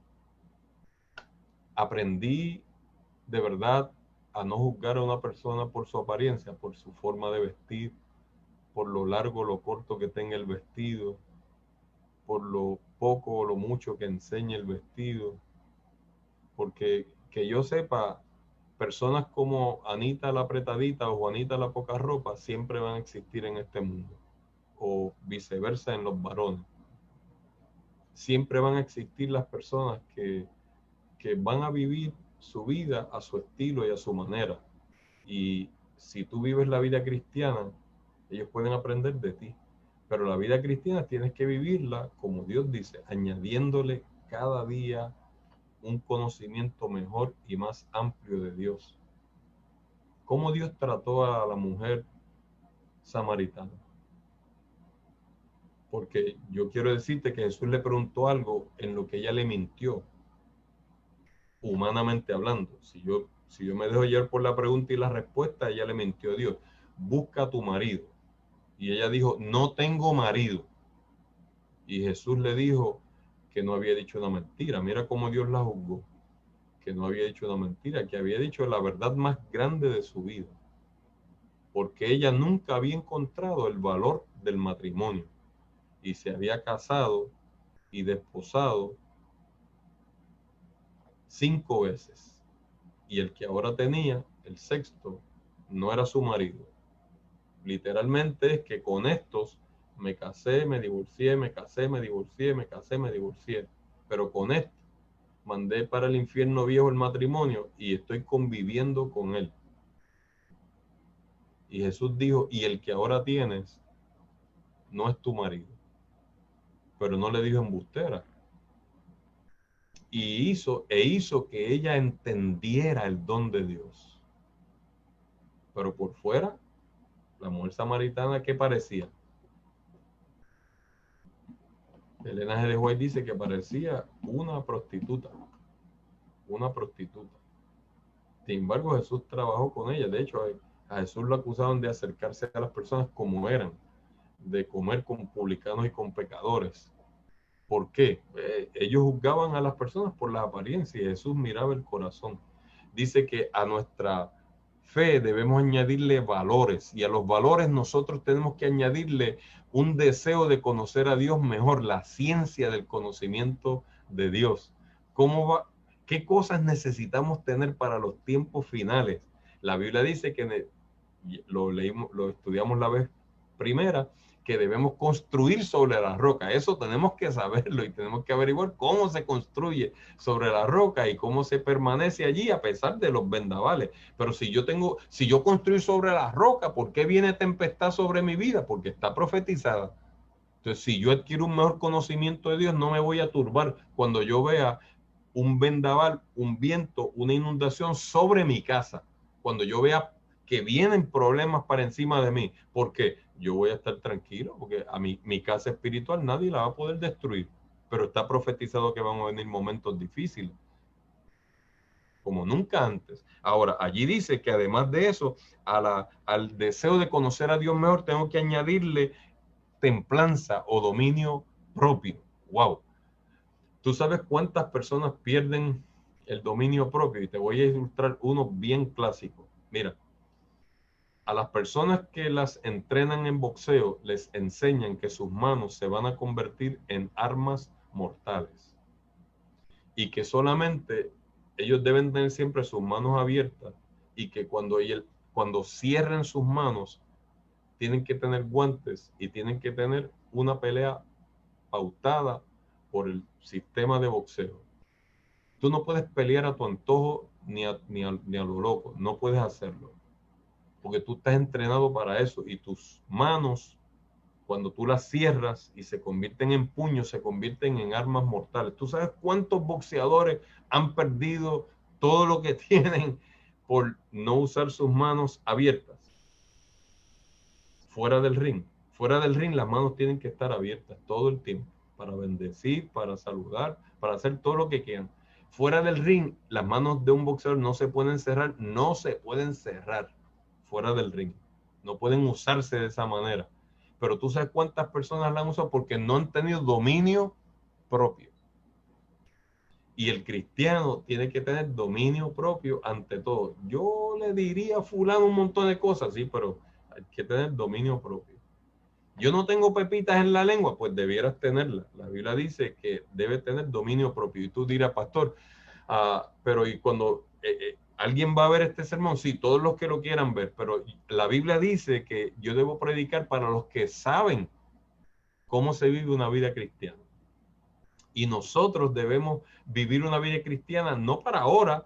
Aprendí de verdad a no juzgar a una persona por su apariencia, por su forma de vestir, por lo largo o lo corto que tenga el vestido, por lo poco o lo mucho que enseñe el vestido, porque que yo sepa, personas como Anita la apretadita o Juanita la poca ropa siempre van a existir en este mundo, o viceversa en los varones. Siempre van a existir las personas que van a vivir su vida a su estilo y a su manera. Y si tú vives la vida cristiana, ellos pueden aprender de ti. Pero la vida cristiana tienes que vivirla como Dios dice, añadiéndole cada día un conocimiento mejor y más amplio de Dios. ¿Cómo Dios trató a la mujer samaritana? Porque yo quiero decirte que Jesús le preguntó algo en lo que ella le mintió, humanamente hablando. Si yo me dejo llevar por la pregunta y la respuesta, ella le mintió a Dios. Busca a tu marido. Y ella dijo, no tengo marido. Y Jesús le dijo que no había dicho una mentira. Mira cómo Dios la juzgó. Que no había dicho una mentira, que había dicho la verdad más grande de su vida. Porque ella nunca había encontrado el valor del matrimonio. Y se había casado y desposado 5 veces. Y el que ahora tenía, el sexto, no era su marido. Literalmente es que con estos me casé, me divorcié, me casé, me divorcié, me casé, me divorcié. Pero con este mandé para el infierno viejo el matrimonio y estoy conviviendo con él. Y Jesús dijo, y el que ahora tienes no es tu marido. Pero no le dijo embustera. Y hizo que ella entendiera el don de Dios. Pero por fuera, la mujer samaritana, ¿qué parecía? Elena G. de White dice que parecía una prostituta. Una prostituta. Sin embargo, Jesús trabajó con ella. De hecho, a Jesús lo acusaron de acercarse a las personas como eran, de comer con publicanos y con pecadores. ¿Por qué? Ellos juzgaban a las personas por las apariencias y Jesús miraba el corazón. Dice que a nuestra fe debemos añadirle valores y a los valores nosotros tenemos que añadirle un deseo de conocer a Dios mejor, la ciencia del conocimiento de Dios. ¿Cómo va? ¿Qué cosas necesitamos tener para los tiempos finales? La Biblia dice que lo leímos, lo estudiamos la vez primera, que debemos construir sobre la roca. Eso tenemos que saberlo y tenemos que averiguar cómo se construye sobre la roca y cómo se permanece allí a pesar de los vendavales. Pero si yo construyo sobre la roca, ¿por qué viene tempestad sobre mi vida? Porque está profetizada. Entonces, si yo adquiero un mejor conocimiento de Dios, no me voy a turbar cuando yo vea un vendaval, un viento, una inundación sobre mi casa. Cuando yo vea que vienen problemas para encima de mí, porque yo voy a estar tranquilo, porque a mi casa espiritual nadie la va a poder destruir, pero está profetizado que van a venir momentos difíciles, como nunca antes. Ahora, allí dice que además de eso, al deseo de conocer a Dios mejor, tengo que añadirle templanza o dominio propio. ¡Wow! ¿Tú sabes cuántas personas pierden el dominio propio? Y te voy a ilustrar uno bien clásico. Mira, a las personas que las entrenan en boxeo les enseñan que sus manos se van a convertir en armas mortales y que solamente ellos deben tener siempre sus manos abiertas y que cuando cierren sus manos tienen que tener guantes y tienen que tener una pelea pautada por el sistema de boxeo. Tú no puedes pelear a tu antojo ni a lo loco, no puedes hacerlo, porque tú estás entrenado para eso y tus manos, cuando tú las cierras y se convierten en puños, se convierten en armas mortales. ¿Tú sabes cuántos boxeadores han perdido todo lo que tienen por no usar sus manos abiertas? Fuera del ring. Fuera del ring las manos tienen que estar abiertas todo el tiempo para bendecir, para saludar, para hacer todo lo que quieran. Fuera del ring, las manos de un boxeador no se pueden cerrar, no se pueden cerrar fuera del ring. no pueden usarse de esa manera. Pero tú sabes cuántas personas la han usado porque no han tenido dominio propio. Y el cristiano tiene que tener dominio propio ante todo. Yo le diría a fulano un montón de cosas, sí, pero hay que tener dominio propio. Yo no tengo pepitas en la lengua, pues debieras tenerla. La Biblia dice que debe tener dominio propio. Y tú dirás, pastor, pero y cuando alguien va a ver este sermón, sí, todos los que lo quieran ver, pero la Biblia dice que yo debo predicar para los que saben cómo se vive una vida cristiana. Y nosotros debemos vivir una vida cristiana no para ahora,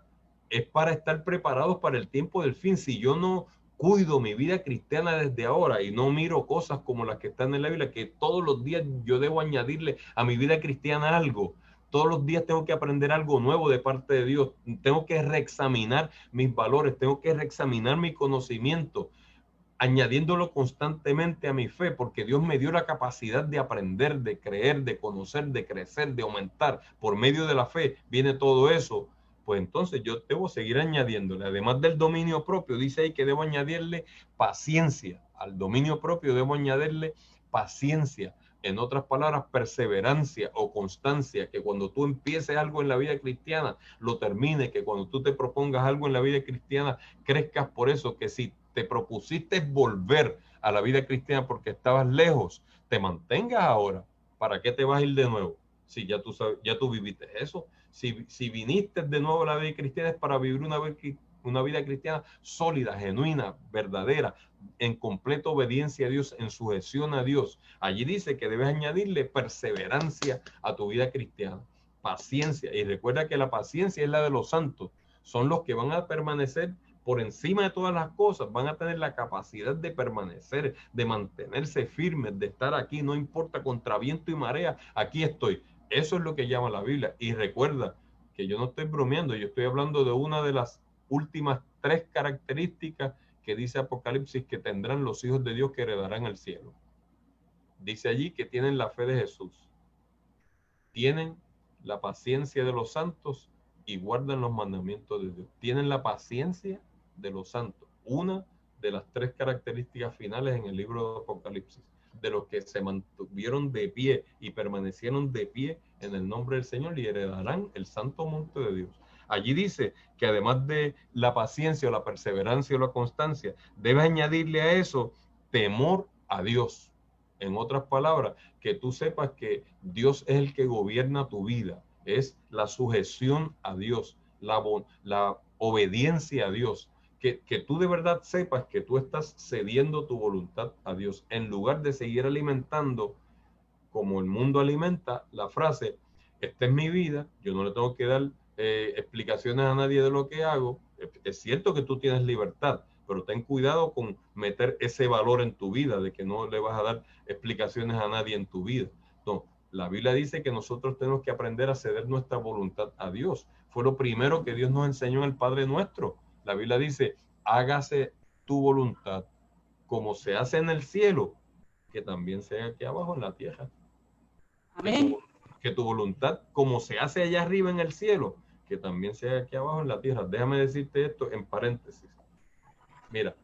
es para estar preparados para el tiempo del fin. Si yo no cuido mi vida cristiana desde ahora y no miro cosas como las que están en la Biblia, que todos los días yo debo añadirle a mi vida cristiana algo. Todos los días tengo que aprender algo nuevo de parte de Dios. Tengo que reexaminar mis valores, tengo que reexaminar mi conocimiento, añadiéndolo constantemente a mi fe, porque Dios me dio la capacidad de aprender, de creer, de conocer, de crecer, de aumentar. Por medio de la fe viene todo eso. Pues entonces yo debo seguir añadiéndole, además del dominio propio, dice ahí que debo añadirle paciencia. Al dominio propio debo añadirle paciencia. En otras palabras, perseverancia o constancia, que cuando tú empieces algo en la vida cristiana, lo termines, que cuando tú te propongas algo en la vida cristiana, crezcas por eso, que si te propusiste volver a la vida cristiana porque estabas lejos, te mantengas ahora. ¿Para qué te vas a ir de nuevo? Si ya tú sabes, ya tú viviste eso. Si viniste de nuevo a la vida cristiana es para vivir una vida cristiana sólida, genuina, verdadera, en completa obediencia a Dios, en sujeción a Dios. Allí dice que debes añadirle perseverancia a tu vida cristiana, paciencia. Y recuerda que la paciencia es la de los santos. Son los que van a permanecer por encima de todas las cosas, van a tener la capacidad de permanecer, de mantenerse firmes, de estar aquí, no importa contra viento y marea, aquí estoy. Eso es lo que llama la Biblia. Y recuerda que yo no estoy bromeando, yo estoy hablando de una de las últimas 3 características que dice Apocalipsis que tendrán los hijos de Dios que heredarán el cielo. Dice allí que tienen la fe de Jesús, tienen la paciencia de los santos y guardan los mandamientos de Dios. Tienen la paciencia de los santos, una de las 3 características finales en el libro de Apocalipsis, de los que se mantuvieron de pie y permanecieron de pie en el nombre del Señor y heredarán el santo monte de Dios. Allí dice que además de la paciencia o la perseverancia o la constancia, debe añadirle a eso temor a Dios. En otras palabras, que tú sepas que Dios es el que gobierna tu vida, es la sujeción a Dios, la obediencia a Dios, que tú de verdad sepas que tú estás cediendo tu voluntad a Dios, en lugar de seguir alimentando, como el mundo alimenta, la frase, esta es mi vida, yo no le tengo que dar explicaciones a nadie de lo que hago. Es cierto que tú tienes libertad, pero ten cuidado con meter ese valor en tu vida, de que no le vas a dar explicaciones a nadie en tu vida. No, la Biblia dice que nosotros tenemos que aprender a ceder nuestra voluntad a Dios. Fue lo primero que Dios nos enseñó en el Padre Nuestro. La Biblia dice, hágase tu voluntad como se hace en el cielo, que también sea aquí abajo en la tierra. Amén. Que tu voluntad, como se hace allá arriba en el cielo, que también sea aquí abajo en la tierra. Déjame decirte esto en paréntesis. Mira,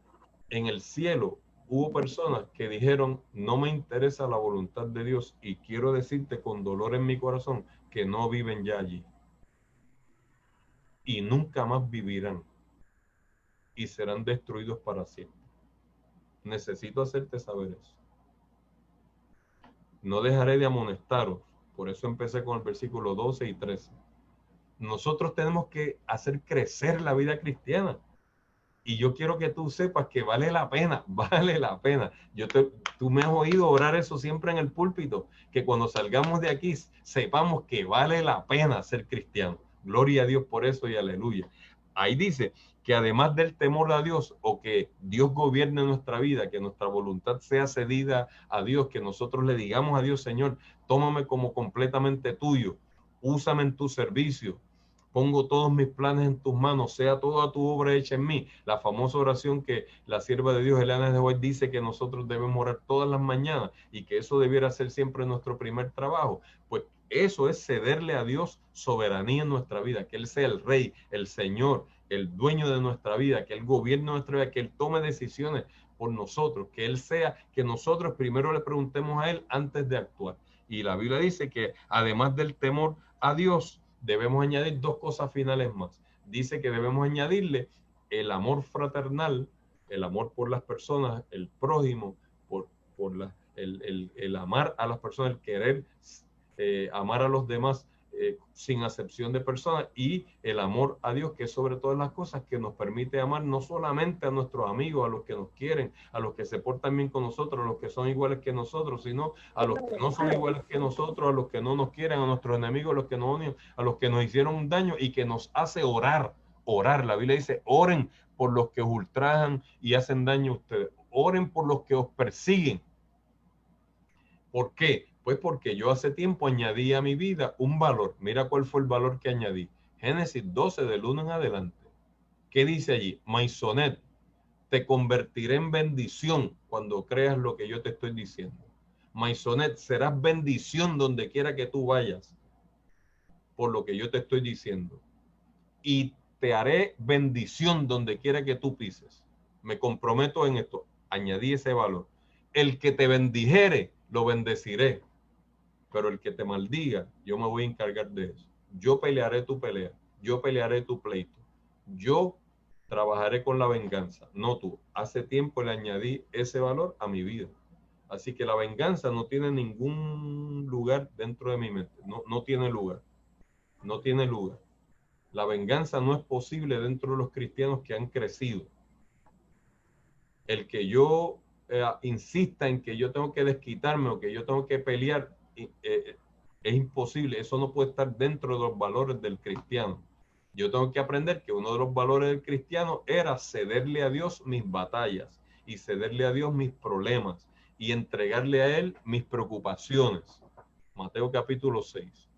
en el cielo hubo personas que dijeron, no me interesa la voluntad de Dios, y quiero decirte con dolor en mi corazón que no viven ya allí. Y nunca más vivirán. Y serán destruidos para siempre. Necesito hacerte saber eso. No dejaré de amonestaros. Por eso empecé con el versículo 12 y 13. Nosotros tenemos que hacer crecer la vida cristiana. Y yo quiero que tú sepas que vale la pena, vale la pena. Tú me has oído orar eso siempre en el púlpito, que cuando salgamos de aquí sepamos que vale la pena ser cristiano. Gloria a Dios por eso y aleluya. Ahí dice que además del temor a Dios, o que Dios gobierne nuestra vida, que nuestra voluntad sea cedida a Dios, que nosotros le digamos a Dios, Señor, tómame como completamente tuyo, úsame en tu servicio, pongo todos mis planes en tus manos, sea toda tu obra hecha en mí. La famosa oración que la sierva de Dios, Elena de White, dice que nosotros debemos orar todas las mañanas y que eso debiera ser siempre nuestro primer trabajo. Pues Eso es cederle a Dios soberanía en nuestra vida, que Él sea el Rey, el Señor, el dueño de nuestra vida, que Él gobierne nuestra vida, que Él tome decisiones por nosotros, que Él sea, que nosotros primero le preguntemos a Él antes de actuar. Y la Biblia dice que además del temor a Dios, debemos añadir dos cosas finales más. Dice que debemos añadirle el amor fraternal, el amor por las personas, el prójimo, el amar a las personas, el querer amar a los demás sin acepción de personas, y el amor a Dios, que es sobre todas las cosas, que nos permite amar no solamente a nuestros amigos, a los que nos quieren, a los que se portan bien con nosotros, a los que son iguales que nosotros, sino a los que no son iguales que nosotros, a los que no nos quieren, a nuestros enemigos, a los que nos odian, a los que nos hicieron un daño, y que nos hace orar. La Biblia dice, oren por los que os ultrajan y hacen daño a ustedes, oren por los que os persiguen. ¿Por qué? Pues porque yo hace tiempo añadí a mi vida un valor. Mira cuál fue el valor que añadí. Génesis 12, del 1 en adelante. ¿Qué dice allí? Maisonet, te convertiré en bendición cuando creas lo que yo te estoy diciendo. Maisonet, serás bendición donde quiera que tú vayas, por lo que yo te estoy diciendo. Y te haré bendición donde quiera que tú pises. Me comprometo en esto. Añadí ese valor. El que te bendijere, lo bendeciré. Pero el que te maldiga, yo me voy a encargar de eso. Yo pelearé tu pelea, yo pelearé tu pleito, yo trabajaré con la venganza, no tú. Hace tiempo le añadí ese valor a mi vida. Así que la venganza no tiene ningún lugar dentro de mi mente, no tiene lugar, no tiene lugar. La venganza no es posible dentro de los cristianos que han crecido. El que yo insista en que yo tengo que desquitarme o que yo tengo que pelear, es imposible. Eso no puede estar dentro de los valores del cristiano. Yo tengo que aprender que uno de los valores del cristiano era cederle a Dios mis batallas y cederle a Dios mis problemas y entregarle a Él mis preocupaciones. Mateo capítulo 6.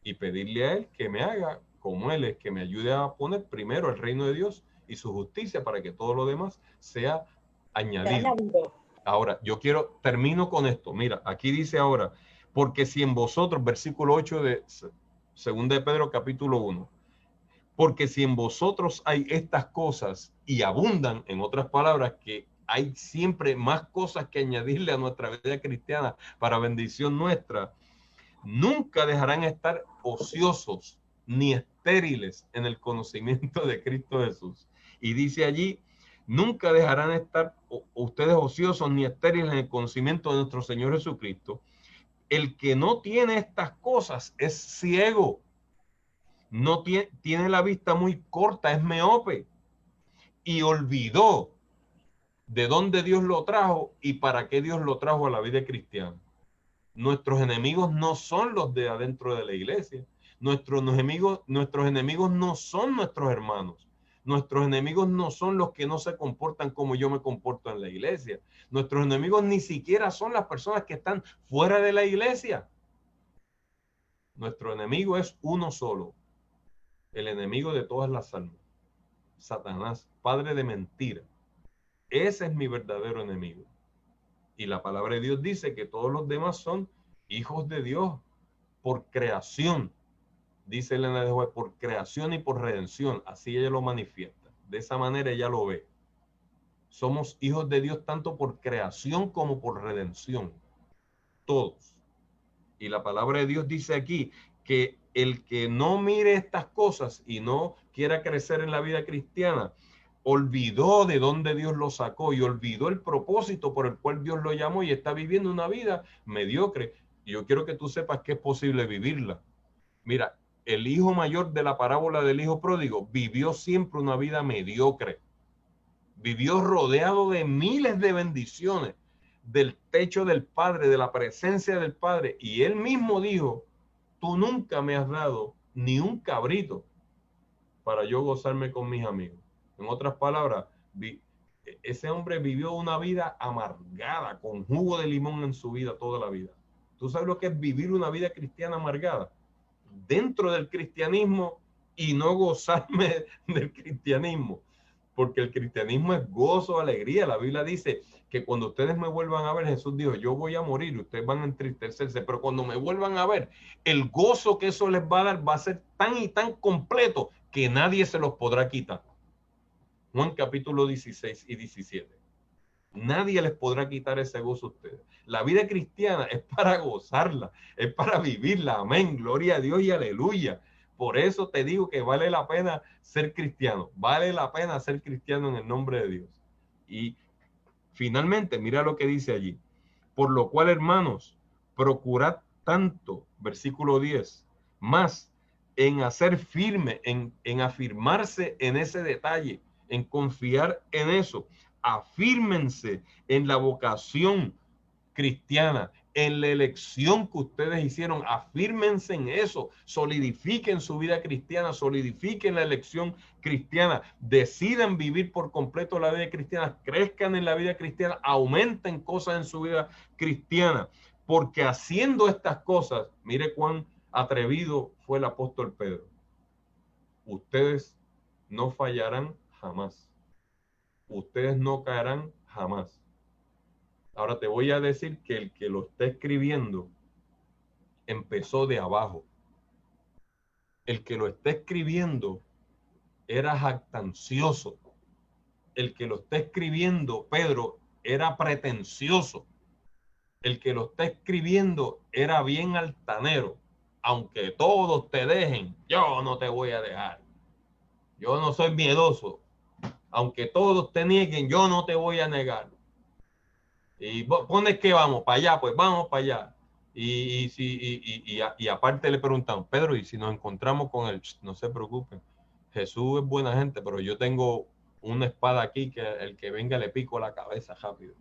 Y pedirle a Él que me haga como Él es, que me ayude a poner primero el reino de Dios y su justicia para que todo lo demás sea añadido. Ahora, termino con esto. Mira, aquí dice ahora, porque si en vosotros, versículo 8 de 2 de Pedro capítulo 1, porque si en vosotros hay estas cosas y abundan, en otras palabras, que hay siempre más cosas que añadirle a nuestra vida cristiana para bendición nuestra, nunca dejarán estar ociosos ni estériles en el conocimiento de Cristo Jesús. Y dice allí, nunca dejarán estar ustedes ociosos ni estériles en el conocimiento de nuestro Señor Jesucristo. El que no tiene estas cosas es ciego, no tiene la vista muy corta, es miope, y olvidó de dónde Dios lo trajo y para qué Dios lo trajo a la vida cristiana. Nuestros enemigos no son los de adentro de la iglesia. Nuestros enemigos no son nuestros hermanos. Nuestros enemigos no son los que no se comportan como yo me comporto en la iglesia. Nuestros enemigos ni siquiera son las personas que están fuera de la iglesia. Nuestro enemigo es uno solo, el enemigo de todas las almas, Satanás, padre de mentira. Ese es mi verdadero enemigo. Y la palabra de Dios dice que todos los demás son hijos de Dios por creación. Dice Elena de Juárez, por creación y por redención. Así ella lo manifiesta. De esa manera ella lo ve. Somos hijos de Dios tanto por creación como por redención. Todos. Y la palabra de Dios dice aquí que el que no mire estas cosas y no quiera crecer en la vida cristiana, olvidó de dónde Dios lo sacó y olvidó el propósito por el cual Dios lo llamó y está viviendo una vida mediocre. Y yo quiero que tú sepas que es posible vivirla. Mira, el hijo mayor de la parábola del hijo pródigo vivió siempre una vida mediocre. Vivió rodeado de miles de bendiciones, del techo del Padre, de la presencia del Padre. Y él mismo dijo, tú nunca me has dado ni un cabrito para yo gozarme con mis amigos. En otras palabras, ese hombre vivió una vida amargada, con jugo de limón en su vida, toda la vida. ¿Tú sabes lo que es vivir una vida cristiana amargada? Dentro del cristianismo y no gozarme del cristianismo. porque el cristianismo es gozo, alegría. La Biblia dice que cuando ustedes me vuelvan a ver, Jesús dijo, yo voy a morir y ustedes van a entristecerse, pero cuando me vuelvan a ver, el gozo que eso les va a dar va a ser tan y tan completo que nadie se los podrá quitar. Juan capítulo 16 y 17. Nadie les podrá quitar ese gozo a ustedes. La vida cristiana es para gozarla, es para vivirla. Amén, gloria a Dios y aleluya. Por eso te digo que vale la pena ser cristiano. Vale la pena ser cristiano en el nombre de Dios. Y finalmente, mira lo que dice allí. Por lo cual, hermanos, procurad tanto, versículo 10, más en hacer firme, en afirmarse en ese detalle, en confiar en eso. Afírmense en la vocación cristiana, en la elección que ustedes hicieron, afírmense en eso, solidifiquen su vida cristiana, solidifiquen la elección cristiana, decidan vivir por completo la vida cristiana, crezcan en la vida cristiana, aumenten cosas en su vida cristiana, porque haciendo estas cosas, mire cuán atrevido fue el apóstol Pedro, ustedes no fallarán jamás, ustedes no caerán jamás. Ahora te voy a decir que el que lo está escribiendo empezó de abajo. El que lo está escribiendo era jactancioso. El que lo está escribiendo, Pedro, era pretencioso. El que lo está escribiendo era bien altanero. Aunque todos te dejen, yo no te voy a dejar. Yo no soy miedoso. Aunque todos te nieguen, yo no te voy a negar. Y pones que vamos para allá, pues vamos para allá. Y aparte le preguntan, Pedro, y si nos encontramos con él, no se preocupen. Jesús es buena gente, pero yo tengo una espada aquí que el que venga le pico la cabeza rápido.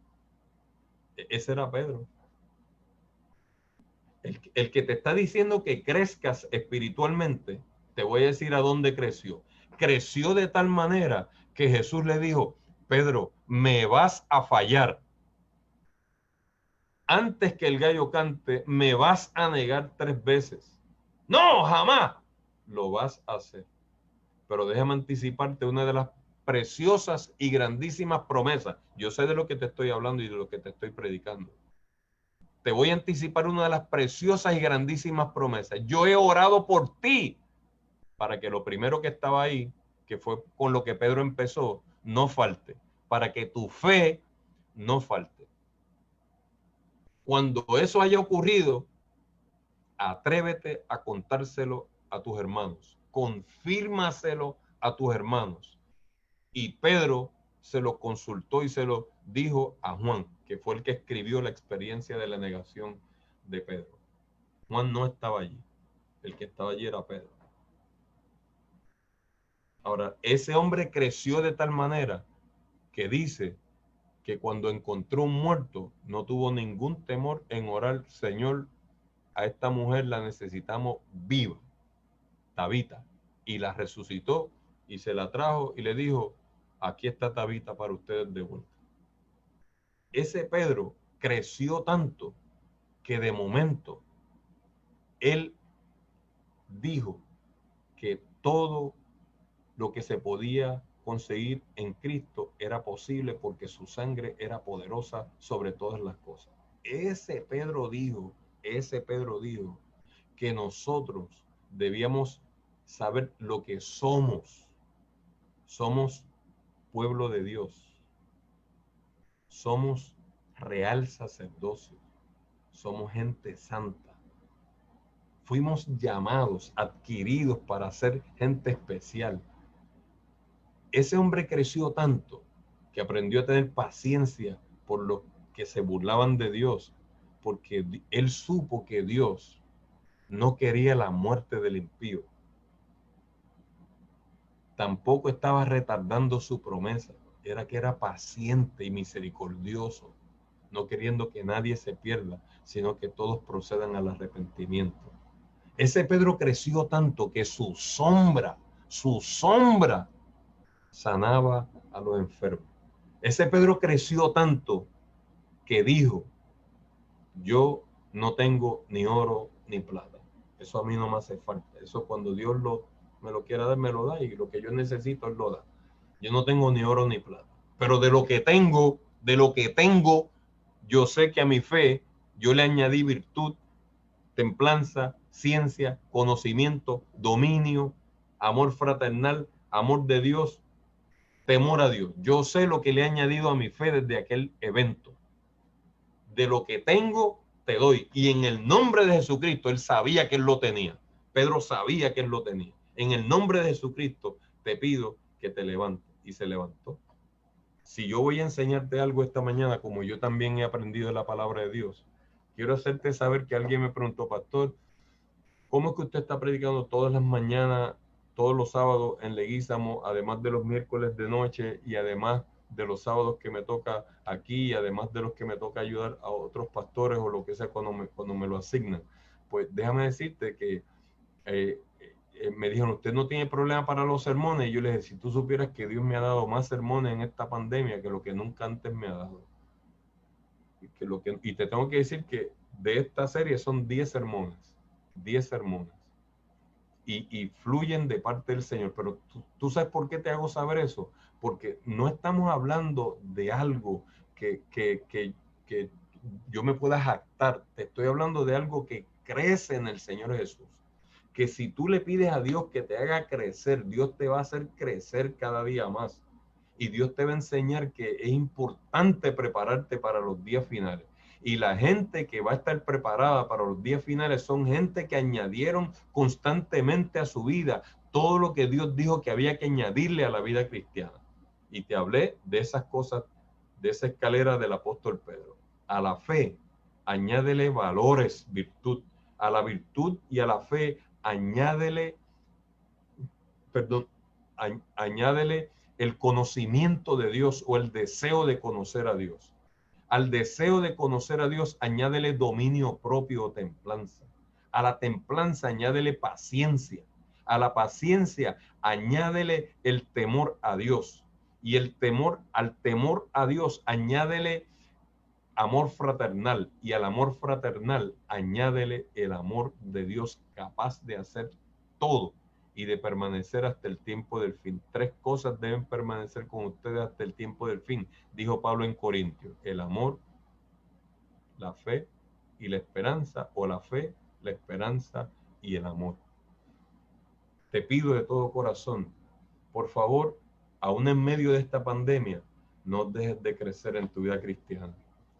Ese era Pedro. El que te está diciendo que crezcas espiritualmente, te voy a decir a dónde creció. Creció de tal manera que Jesús le dijo, Pedro, me vas a fallar. Antes que el gallo cante, me vas a negar 3 veces. No, jamás. Lo vas a hacer. Pero déjame anticiparte una de las preciosas y grandísimas promesas. Yo sé de lo que te estoy hablando y de lo que te estoy predicando. Te voy a anticipar una de las preciosas y grandísimas promesas. Yo he orado por ti para que lo primero que estaba ahí, que fue con lo que Pedro empezó, no falte. Para que tu fe no falte. Cuando eso haya ocurrido, atrévete a contárselo a tus hermanos. Confírmaselo a tus hermanos. Y Pedro se lo consultó y se lo dijo a Juan, que fue el que escribió la experiencia de la negación de Pedro. Juan no estaba allí. El que estaba allí era Pedro. Ahora, ese hombre creció de tal manera que dice que cuando encontró un muerto no tuvo ningún temor en orar, Señor, a esta mujer la necesitamos viva, Tabita, y la resucitó y se la trajo y le dijo, aquí está Tabita para ustedes de vuelta. Ese Pedro creció tanto que de momento él dijo que todo lo que se podía conseguir en Cristo era posible porque su sangre era poderosa sobre todas las cosas. Ese Pedro dijo que nosotros debíamos saber lo que somos. Somos pueblo de Dios. Somos real sacerdocio. Somos gente santa. Fuimos llamados, adquiridos para ser gente especial. Ese hombre creció tanto que aprendió a tener paciencia por los que se burlaban de Dios, porque él supo que Dios no quería la muerte del impío. Tampoco estaba retardando su promesa, era que era paciente y misericordioso, no queriendo que nadie se pierda, sino que todos procedan al arrepentimiento. Ese Pedro creció tanto que su sombra sanaba a los enfermos. Ese Pedro creció tanto que dijo, yo no tengo ni oro ni plata. Eso a mí no me hace falta. Eso cuando Dios me lo quiera dar, me lo da, y lo que yo necesito, Él lo da. Yo no tengo ni oro ni plata, pero de lo que tengo, yo sé que a mi fe yo le añadí virtud, templanza, ciencia, conocimiento, dominio, amor fraternal, amor de Dios, temor a Dios. Yo sé lo que le he añadido a mi fe desde aquel evento. De lo que tengo, te doy. Y en el nombre de Jesucristo, él sabía que él lo tenía. Pedro sabía que él lo tenía. En el nombre de Jesucristo, te pido que te levantes. Y se levantó. Si yo voy a enseñarte algo esta mañana, como yo también he aprendido la palabra de Dios, quiero hacerte saber que alguien me preguntó, pastor, ¿cómo es que usted está predicando todas las mañanas, todos los sábados en Leguízamo, además de los miércoles de noche y además de los sábados que me toca aquí y además de los que me toca ayudar a otros pastores o lo que sea cuando me lo asignan? Pues déjame decirte que me dijeron, usted no tiene problema para los sermones. Y yo les dije, si tú supieras que Dios me ha dado más sermones en esta pandemia que lo que nunca antes me ha dado. Y te tengo que decir que de esta serie son 10 sermones, 10 sermones. Y fluyen de parte del Señor. Pero tú sabes por qué te hago saber eso. Porque no estamos hablando de algo que yo me pueda jactar. Te estoy hablando de algo que crece en el Señor Jesús. Que si tú le pides a Dios que te haga crecer, Dios te va a hacer crecer cada día más. Y Dios te va a enseñar que es importante prepararte para los días finales. Y la gente que va a estar preparada para los días finales son gente que añadieron constantemente a su vida todo lo que Dios dijo que había que añadirle a la vida cristiana. Y te hablé de esas cosas, de esa escalera del apóstol Pedro. A la fe, añádele valores, virtud. A la virtud y a la fe, añádele, perdón, añádele el conocimiento de Dios o el deseo de conocer a Dios. Al deseo de conocer a Dios, añádele dominio propio o templanza. A la templanza, añádele paciencia. A la paciencia, añádele el temor a Dios. Y al temor a Dios, añádele amor fraternal. Y al amor fraternal, añádele el amor de Dios capaz de hacer todo y de permanecer hasta el tiempo del fin. 3 cosas deben permanecer con ustedes hasta el tiempo del fin, dijo Pablo en Corintios: el amor, la fe y la esperanza, o la fe, la esperanza y el amor. Te pido de todo corazón, por favor, aún en medio de esta pandemia, no dejes de crecer en tu vida cristiana.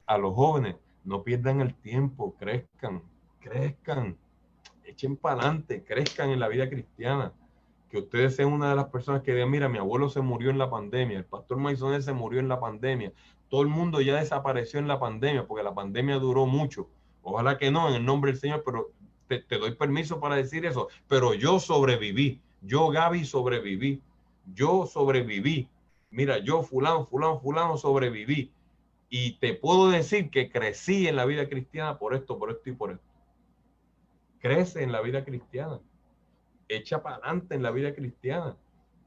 A los jóvenes, no pierdan el tiempo, crezcan, echen para adelante, crezcan en la vida cristiana. Que ustedes sean una de las personas que digan, mira, mi abuelo se murió en la pandemia, el pastor Maisonel se murió en la pandemia, todo el mundo ya desapareció en la pandemia, porque la pandemia duró mucho. Ojalá que no, en el nombre del Señor, pero te doy permiso para decir eso. Pero yo sobreviví, yo Gaby sobreviví, yo sobreviví. Mira, yo fulano sobreviví. Y te puedo decir que crecí en la vida cristiana por esto y por esto. Crece en la vida cristiana, echa para adelante en la vida cristiana.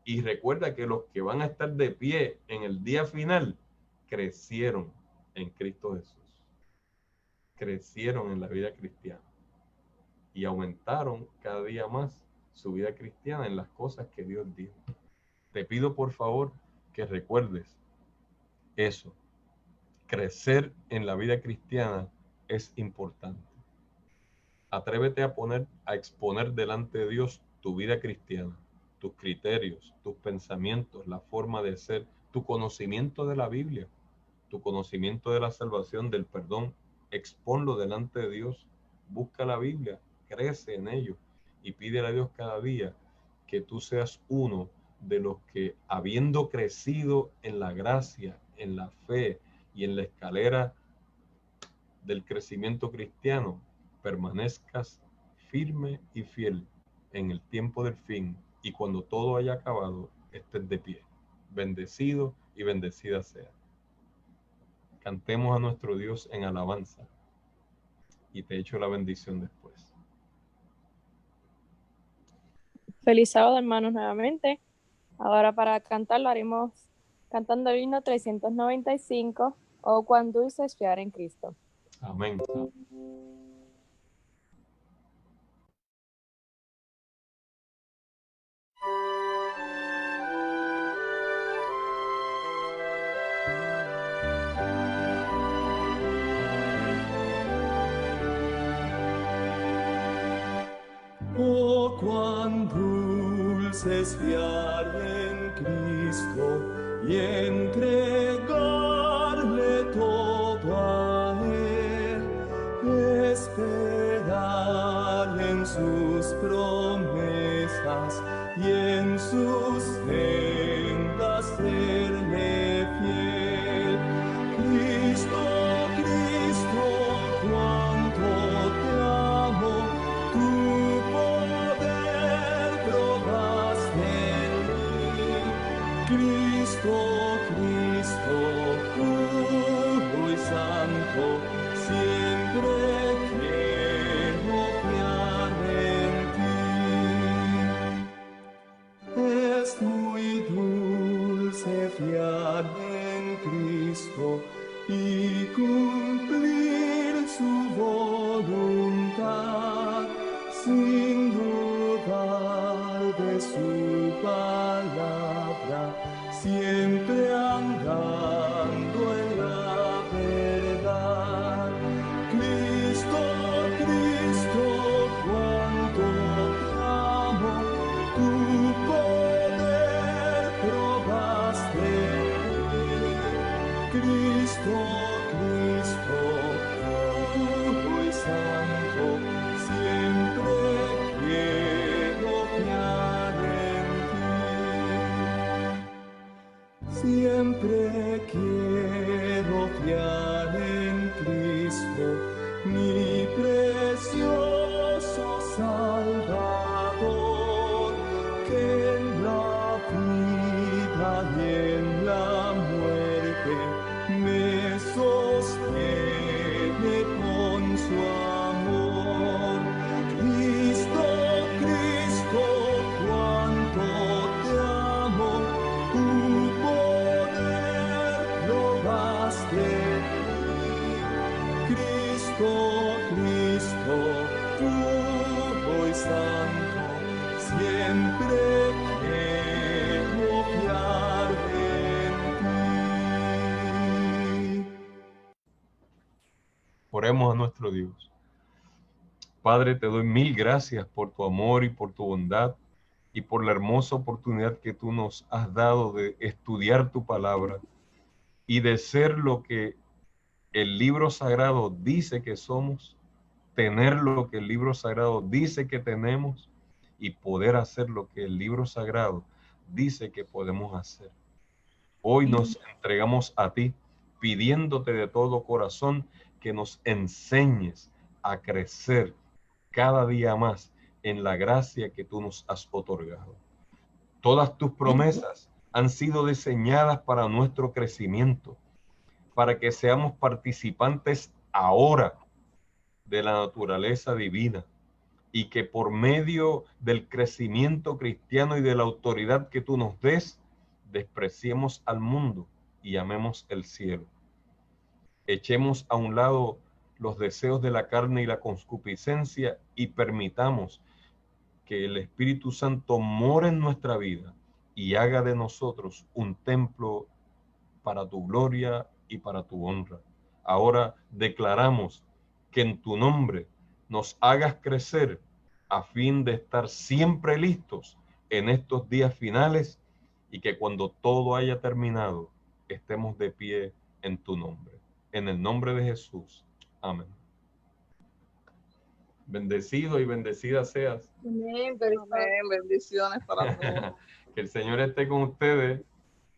Y recuerda que los que van a estar de pie en el día final crecieron en Cristo Jesús, crecieron en la vida cristiana y aumentaron cada día más su vida cristiana en las cosas que Dios dijo. Te pido por favor que recuerdes eso. Crecer en la vida cristiana es importante. Atrévete a exponer delante de Dios tu vida cristiana, tus criterios, tus pensamientos, la forma de ser, tu conocimiento de la Biblia, tu conocimiento de la salvación, del perdón. Exponlo delante de Dios, busca la Biblia, crece en ello y pídele a Dios cada día que tú seas uno de los que, habiendo crecido en la gracia, en la fe y en la escalera del crecimiento cristiano, permanezcas firme y fiel en el tiempo del fin, y cuando todo haya acabado, estés de pie. Bendecido y bendecida sea. Cantemos a nuestro Dios en alabanza y te echo la bendición después. Feliz sábado, hermanos, nuevamente. Ahora para cantar lo haremos cantando el himno 395, o cuán dulce es fiar en Cristo. Amén. cuán dulce es fiar en Cristo y entregarle todo a Él, esperar en sus promesas y en sus sendas serle fiel. Cristo, Cristo, cuánto te amo, tu poder probaste en mí. Cristo, Cristo, puro y santo, siempre quiero fiar en ti. Es muy dulce fiar en Cristo y cumplir su voluntad, sin dudar de su palabra, siempre andando en la verdad. Cristo, Cristo, cuánto te amo, tu poder probaste en mí. Cristo, Cristo, puro y santo, siempre quiero fiar en ti. Siempre quiero fiar en Cristo, mi precioso Salvador, que en la vida y en la muerte me sostiene con su amor. Cristo, Cristo, cuánto te amo, tu poder probaste en mí. Cristo, Cristo, puro y santo, siempre quiero fiar en ti. Oremos a nuestro Dios. Padre, te doy mil gracias por tu amor y por tu bondad y por la hermosa oportunidad que tú nos has dado de estudiar tu palabra y de ser lo que el libro sagrado dice que somos, tener lo que el libro sagrado dice que tenemos y poder hacer lo que el libro sagrado dice que podemos hacer. Hoy nos entregamos a ti, pidiéndote de todo corazón que nos enseñes a crecer cada día más en la gracia que tú nos has otorgado. Todas tus promesas han sido diseñadas para nuestro crecimiento, para que seamos participantes ahora de la naturaleza divina y que por medio del crecimiento cristiano y de la autoridad que tú nos des, despreciemos al mundo y amemos el cielo. Echemos a un lado los deseos de la carne y la concupiscencia y permitamos que el Espíritu Santo more en nuestra vida y haga de nosotros un templo para tu gloria y para tu honra. Ahora declaramos que en tu nombre nos hagas crecer a fin de estar siempre listos en estos días finales y que cuando todo haya terminado estemos de pie en tu nombre. En el nombre de Jesús. Amén. Bendecido y bendecida seas. Amén. Bendiciones para todos. Que el Señor esté con ustedes.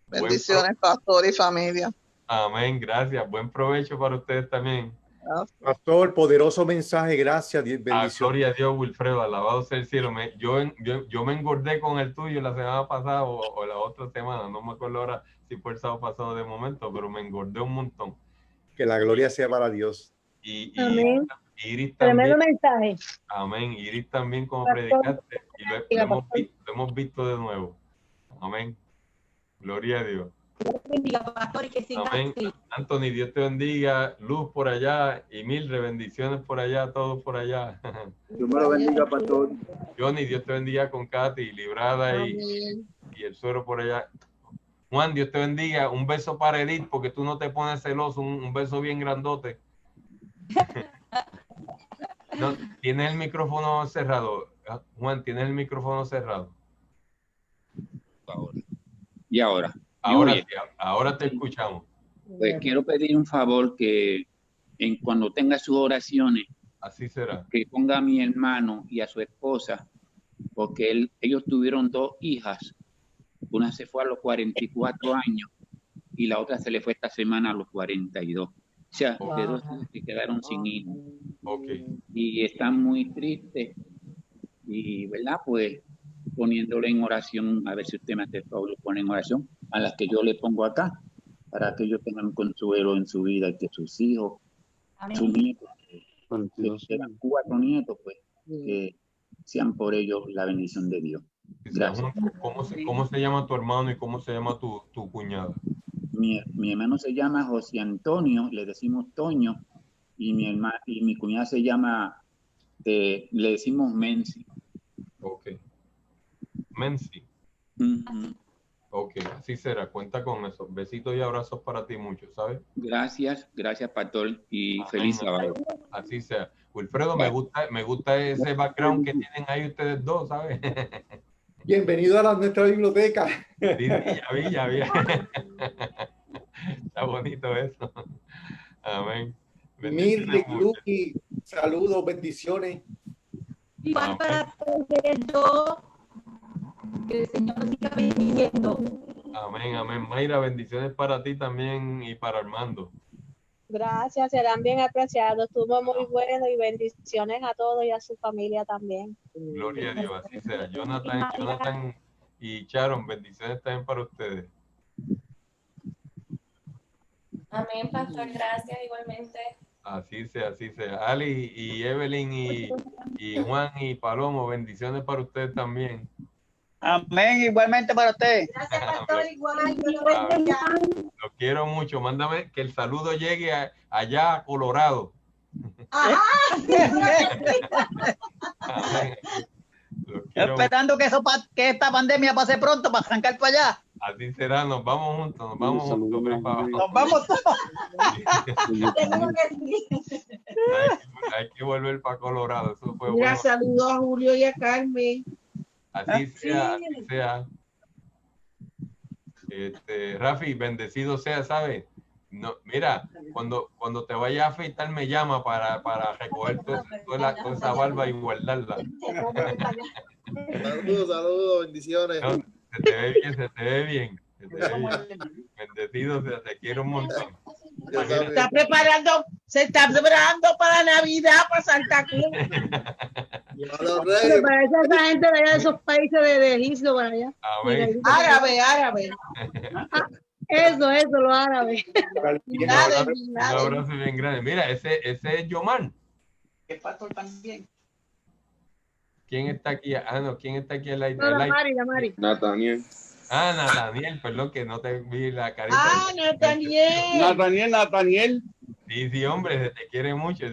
Bendiciones, pastor y familia. Amén, gracias. Buen provecho para ustedes también. Gracias. Pastor, poderoso mensaje, gracias, bendiciones. Gloria a Dios, Wilfredo, alabado sea el cielo. Yo me engordé con el tuyo la semana pasada o la otra semana, no me acuerdo ahora si fue el sábado pasado de momento, pero me engordé un montón. Que la gloria sea para Dios. Y Amén. Iris también. Tremendo mensaje. Amén. Iris también, como Pastor, predicaste, y lo pastor. hemos visto de nuevo. Amén. Gloria a Dios. Bendiga, pastor, y que siga Amén. así. Anthony, Dios te bendiga. Luz por allá y Mildred, bendiciones por allá, todos por allá. Dios me lo bendiga, pastor. Johnny, Dios te bendiga con Katy, Librada y el suero por allá. Juan, Dios te bendiga. Un beso para Edith, porque tú no te pones celoso. Un beso bien grandote. No, tienes el micrófono cerrado. Juan, ¿tienes el micrófono cerrado? Ahora. Y ahora. Ahora Oye, sí, ahora te escuchamos. pues quiero pedir un favor que cuando tenga sus oraciones, Así será. que ponga a mi hermano y a su esposa, porque ellos tuvieron 2 hijas. Una se fue a los 44 años y la otra se le fue esta semana a los 42. O sea, de 2 hijas que quedaron sin hijos. Ok. Y están muy tristes. Y, ¿verdad? Pues poniéndole en oración, a ver si usted me hace el favor, lo pone en oración, a las que yo le pongo acá, para que ellos tengan consuelo en su vida y que sus hijos, sus nietos, que serán 4 nietos, pues, que sean por ellos la bendición de Dios. Gracias. ¿Cómo se llama tu hermano y cómo se llama tu cuñada? Mi hermano se llama José Antonio, le decimos Toño, y mi cuñada se llama, le decimos Menzi. Ok. Menzi. Ok, así será. Cuenta con eso. Besitos y abrazos para ti mucho, ¿sabes? Gracias, pastor, y feliz sábado. Así sea. Wilfredo, me gusta ese background que tienen ahí ustedes dos, ¿sabes? Bienvenido a nuestra biblioteca. Sí, ya vi. Está bonito eso. Amén. Mirri, Lucky, saludos, bendiciones. Igual para ustedes dos, que el Señor nos siga bendicionando. Amén. Mayra, bendiciones para ti también y para Armando. Gracias, serán bien apreciados. Estuvo muy bueno y bendiciones a todos y a su familia también. Gloria a Dios, así sea. Jonathan y Sharon, bendiciones también para ustedes. Amén, pastor, gracias igualmente. Así sea. Ali y Evelyn y Juan y Palomo, bendiciones para ustedes también. Amén, igualmente para usted. Gracias, pastor, igual. Los quiero mucho. Mándame que el saludo llegue allá a Colorado. Amén. Esperando que esta pandemia pase pronto para arrancar para allá. Así será, nos vamos juntos. Nos vamos todos. Hay que volver para Colorado. Eso fue Mira, bueno. saludos a Julio y a Carmen. Así sea. Rafi, bendecido sea, ¿sabes? No, mira, cuando te vayas a afeitar me llama para recoger toda esa barba y guardarla. Saludos, bendiciones. No, se te ve bien. Bendecido sea, te quiero un montón. Se está preparando para Navidad, para Santa Cruz. Me parece esa gente de allá de esos países de Egipto para allá. Árabe. Eso, los árabes. Un abrazo bien grande. Mira, ese es Yomar. El pastor también. ¿Quién está aquí? ¿Quién está aquí? La Mari. Nathaniel. Nathaniel, perdón que no te vi la carita. Nathaniel. Nathaniel. Sí, hombre, se te quiere mucho.